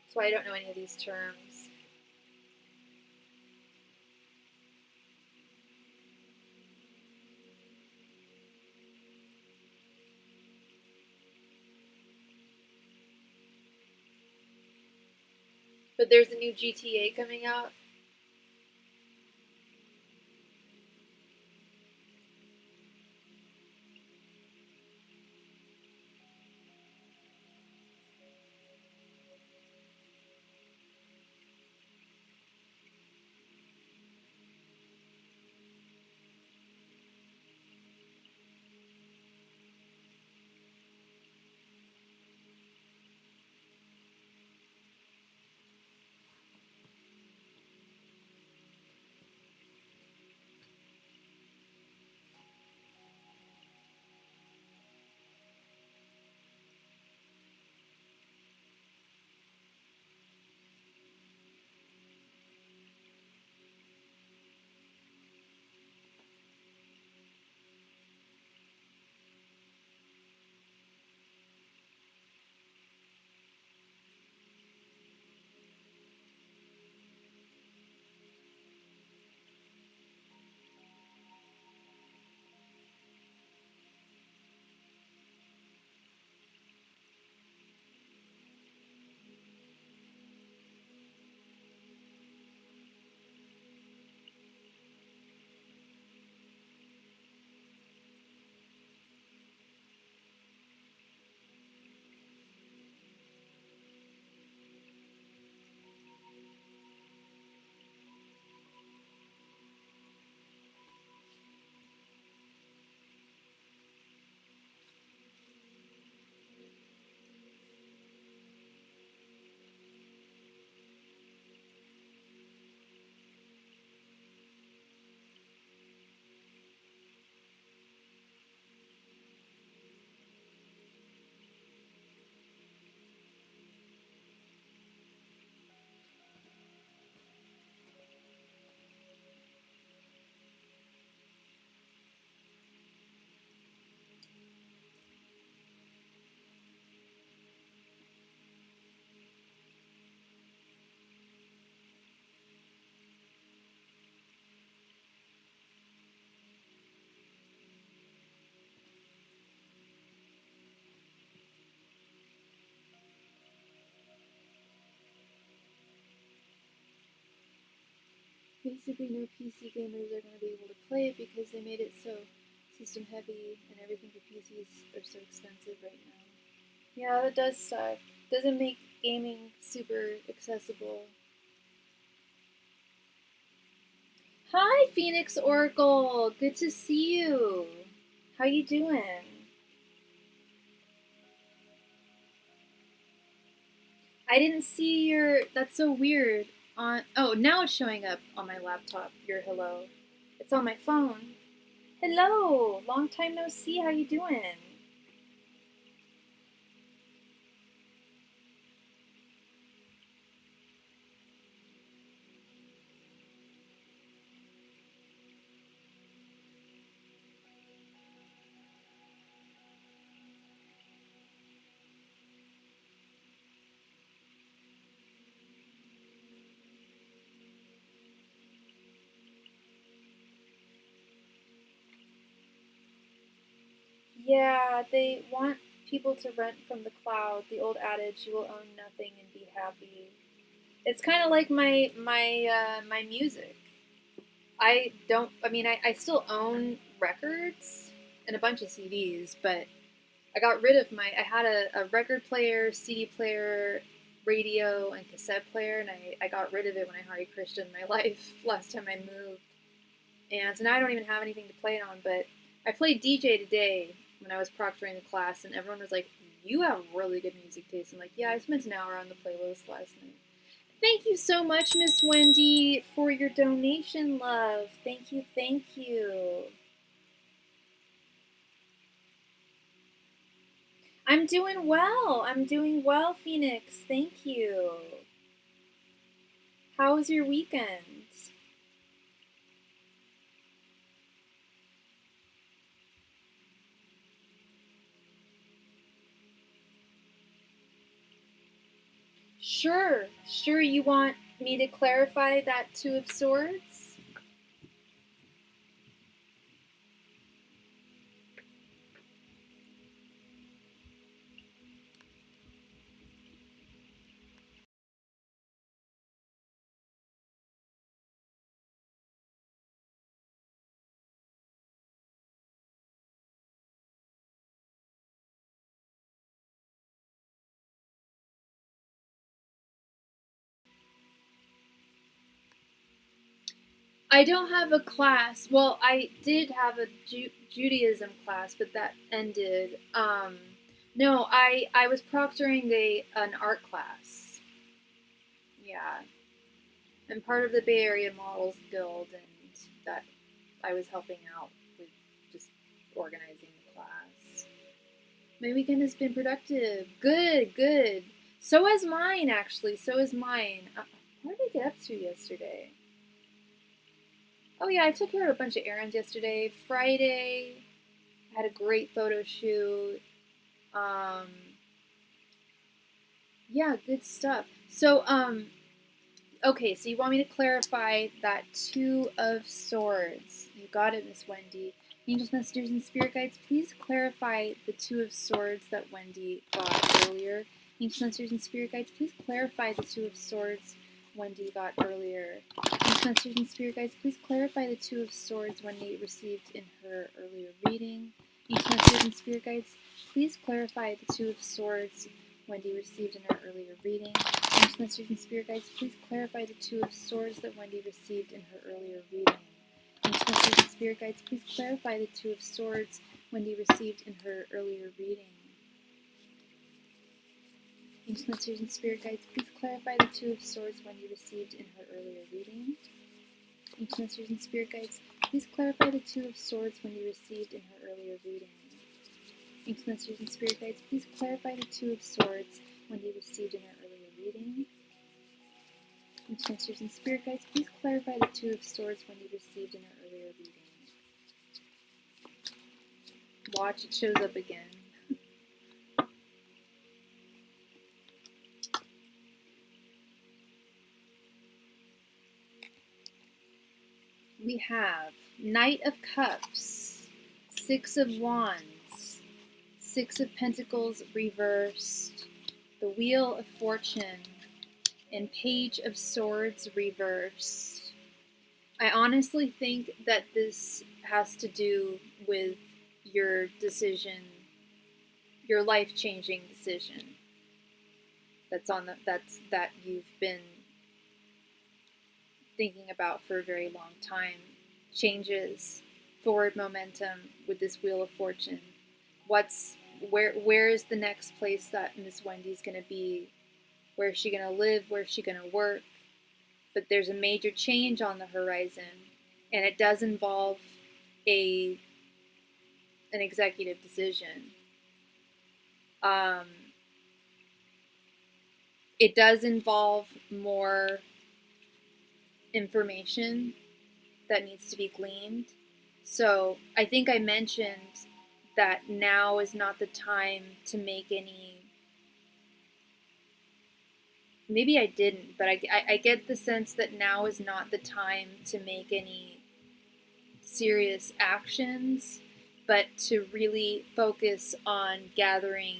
That's why I don't know any of these terms. But there's a new GTA coming out. Basically, no PC gamers are going to be able to play it because they made it so system heavy and everything for PCs are so expensive right now. Yeah, that does suck. Doesn't make gaming super accessible. Hi, Phoenix Oracle. Good to see you. How you doing? I didn't see your. That's so weird. Oh, now it's showing up on my laptop. Your hello. It's on my phone. Hello. Long time no see. How you doing? Yeah, they want people to rent from the cloud. The old adage, "You will own nothing and be happy." It's kind of like my music. I don't. I mean, I still own records, and a bunch of CDs, but I got rid of I had a record player, CD player, radio, and cassette player, and I got rid of it when I Hare Krishna in my life last time I moved. And so now I don't even have anything to play it on, but I played DJ today when I was proctoring the class, and everyone was like, "You have really good music taste." I'm like, "Yeah, I spent an hour on the playlist last night." Thank you so much, Miss Wendy, for your donation, love. Thank you, thank you. I'm doing well, Phoenix. Thank you. How was your weekend? Sure. You want me to clarify that Two of Swords? I don't have a class. Well, I did have a Judaism class, but that ended. No, I was proctoring an art class. Yeah, I'm part of the Bay Area Models Guild, and that I was helping out with just organizing the class. My weekend has been productive. Good, good. So has mine, actually. So is mine. What did I get up to yesterday? Oh yeah, I took care of a bunch of errands yesterday. Friday, I had a great photo shoot. Um, yeah, good stuff. So, okay, so you want me to clarify that Two of Swords. You got it, Miss Wendy. Angels, messengers, and spirit guides, please clarify the Two of Swords that Wendy got earlier. Angels, messengers, and spirit guides, please clarify the Two of Swords Wendy got earlier. Angels, messengers, and spirit guides, please clarify the Two of Swords Wendy received in her earlier reading. Angels, messengers, and spirit guides, please clarify the Two of Swords Wendy received in her earlier reading. Angels, messengers, and spirit guides, please clarify the Two of Swords that Wendy received in her earlier reading. Angels, messengers, and spirit guides, please clarify the Two of Swords Wendy received in her earlier reading. Angels, messengers, and spirit guides, please clarify the Two of Swords Wendy received in her earlier reading. Angels, messengers, and spirit guides, please clarify the Two of Swords Wendy received in her earlier reading. Angels, messengers, and spirit guides, please clarify the Two of Swords Wendy received in her earlier reading. Angels, messengers, and spirit guides, please clarify the Two of Swords Wendy received in her earlier reading. Watch, it shows up again. We have Knight of Cups, Six of Wands, Six of Pentacles reversed, the Wheel of Fortune, and Page of Swords reversed. I honestly think that this has to do with your decision, your life-changing decision that you've been thinking about for a very long time. Changes, forward momentum with this Wheel of Fortune. Where is the next place that Miss Wendy's going to be? Where is she going to live? Where is she going to work? But there's a major change on the horizon, and it does involve an executive decision. It does involve more information that needs to be gleaned. So I think I mentioned that now is not the time to make any. Maybe I didn't, but I get the sense that now is not the time to make any serious actions, but to really focus on gathering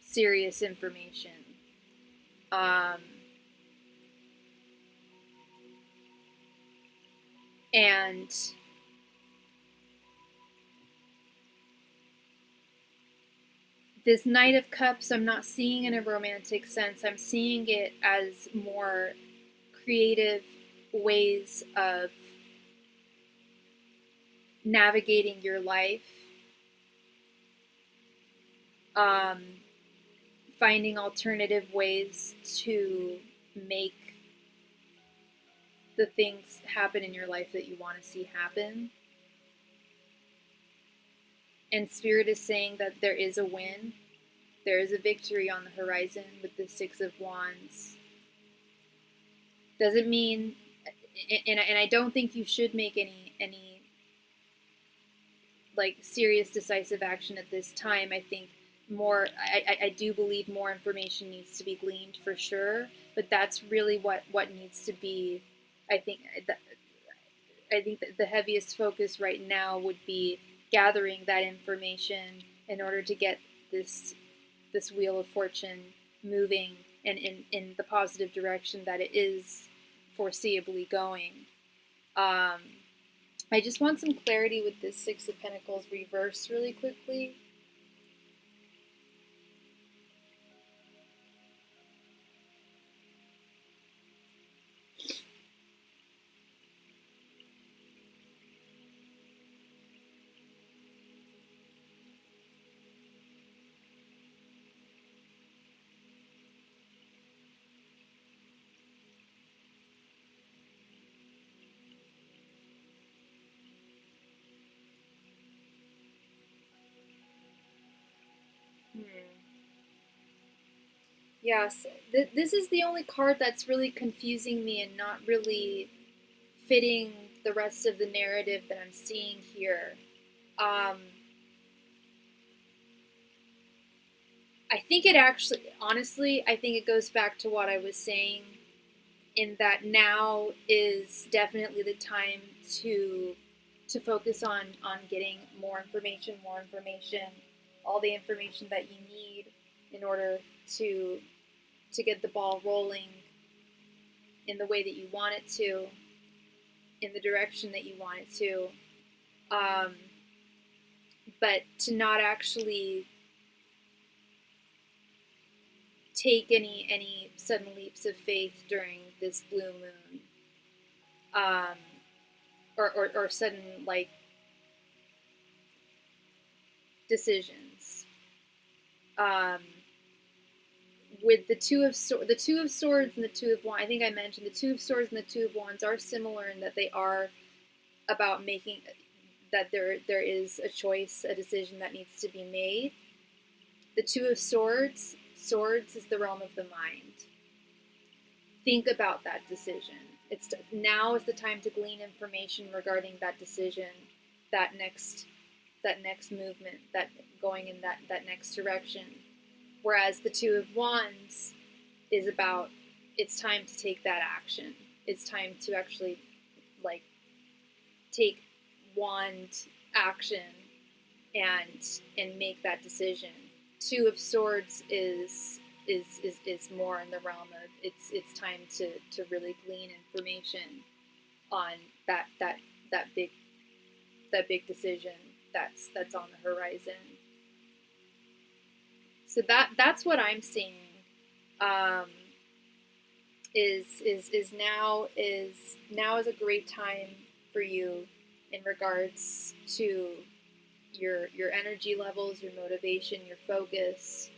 serious information. And This Knight of Cups, I'm not seeing in a romantic sense. I'm seeing it as more creative ways of navigating your life, finding alternative ways to make the things happen in your life that you want to see happen. And Spirit is saying that there is a win. There is a victory on the horizon with the Six of Wands. Doesn't mean, and I don't think you should make any like serious decisive action at this time. I think I do believe more information needs to be gleaned for sure, but that's really what needs to be. I think that the heaviest focus right now would be gathering that information in order to get this Wheel of Fortune moving and in the positive direction that it is foreseeably going. I just want some clarity with this Six of Pentacles reversed really quickly. Yes, this is the only card that's really confusing me and not really fitting the rest of the narrative that I'm seeing here. I think it actually, honestly, I think it goes back to what I was saying, in that now is definitely the time to focus on getting more information, all the information that you need in order to get the ball rolling in the way that you want it to, in the direction that you want it to, but to not actually take any sudden leaps of faith during this blue moon, or sudden like decisions. With the Two of Swords and the Two of Wands, I think I mentioned the Two of Swords and the Two of Wands are similar in that they are about making that there is a choice, a decision that needs to be made. The Two of Swords is the realm of the mind. Think about that decision. Now is the time to glean information regarding that decision, that next movement, that going in that next direction. Whereas the Two of Wands is about, it's time to take that action. It's time to actually like take wand action and make that decision. Two of Swords is more in the realm of it's time to really glean information on that big decision that's on the horizon. So that's what I'm seeing. Now is a great time for you in regards to your energy levels, your motivation, your focus.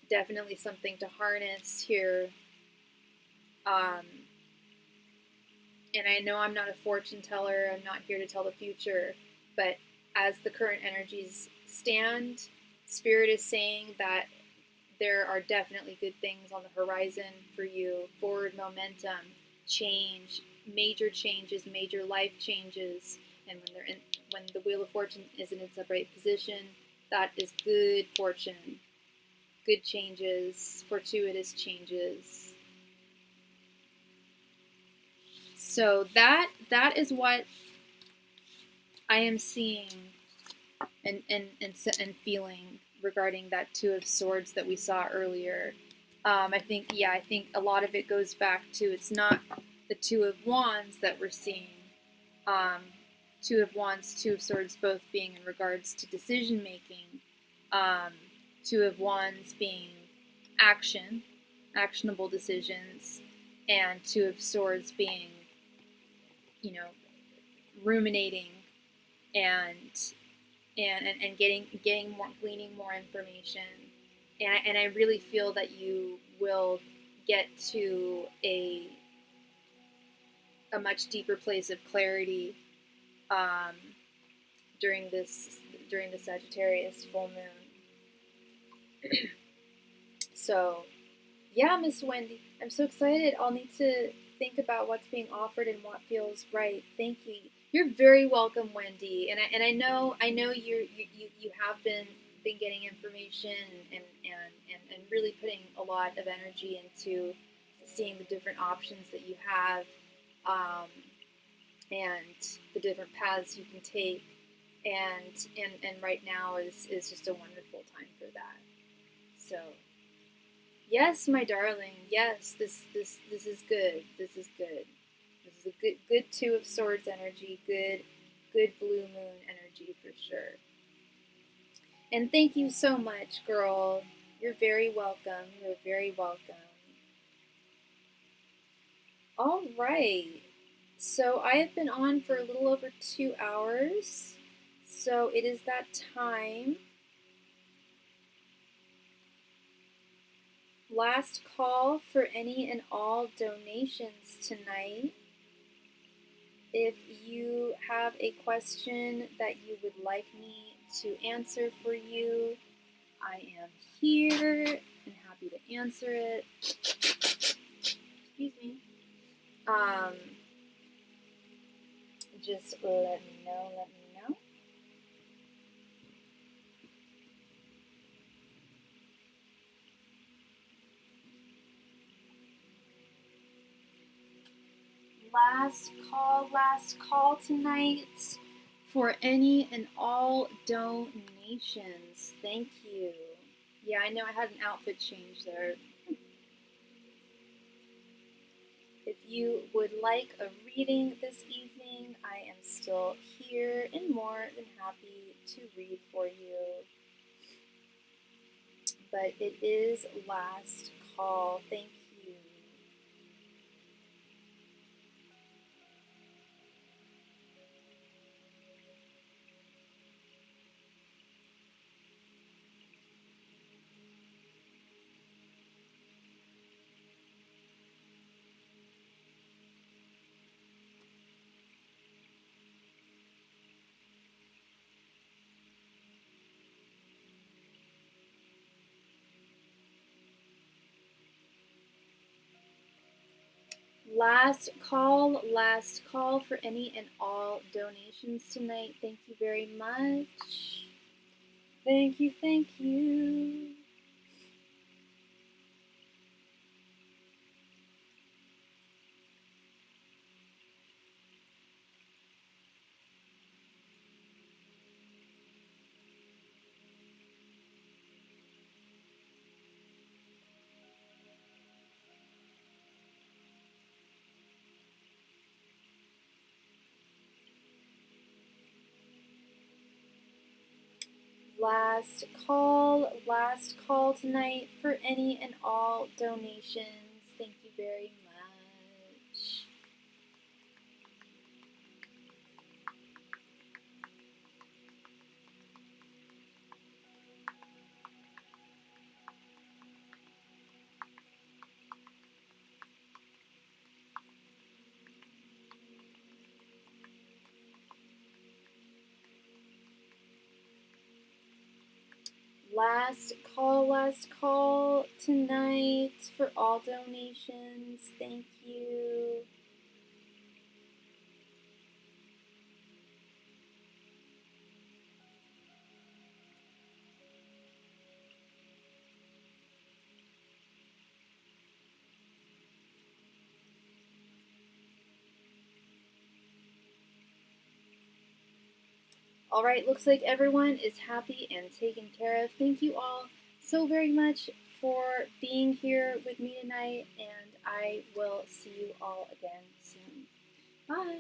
Definitely something to harness here. And I know I'm not a fortune teller. I'm not here to tell the future, but as the current energies stand, Spirit is saying that there are definitely good things on the horizon for you. Forward momentum, change, major changes, major life changes. And when the Wheel of Fortune is in its upright position, that is good fortune, good changes, fortuitous changes. So that is what I am seeing and feeling regarding that Two of Swords that we saw earlier. I think a lot of it goes back to, it's not the Two of Wands that we're seeing. Two of Wands, Two of Swords, both being in regards to decision making. Two of Wands being actionable decisions, and Two of Swords being, ruminating and getting more, gleaning more information. And I really feel that you will get to a much deeper place of clarity during the Sagittarius full moon. So, yeah, Miss Wendy, I'm so excited. I'll need to think about what's being offered and what feels right. Thank you. You're very welcome, Wendy. And I know you have been getting information and really putting a lot of energy into seeing the different options that you have, and the different paths you can take. And right now is just a wonderful time for that. So, yes, my darling. Yes, this is good. This is good. This is a good Two of Swords energy. Good blue moon energy for sure. And thank you so much, girl. You're very welcome. You're very welcome. All right. So I have been on for a little over 2 hours. So it is that time. Last call for any and all donations tonight. If you have a question that you would like me to answer for you, I am here and happy to answer it. Excuse me. Just let me know. Last call tonight for any and all donations. Thank you. Yeah, I know I had an outfit change there. If you would like a reading this evening, I am still here and more than happy to read for you. But it is last call. Thank you. Last call for any and all donations tonight. Thank you very much. Thank you. Last call tonight for any and all donations. Thank you very much. Last call tonight for all donations. Thank you. All right, looks like everyone is happy and taken care of. Thank you all so very much for being here with me tonight, and I will see you all again soon. Bye.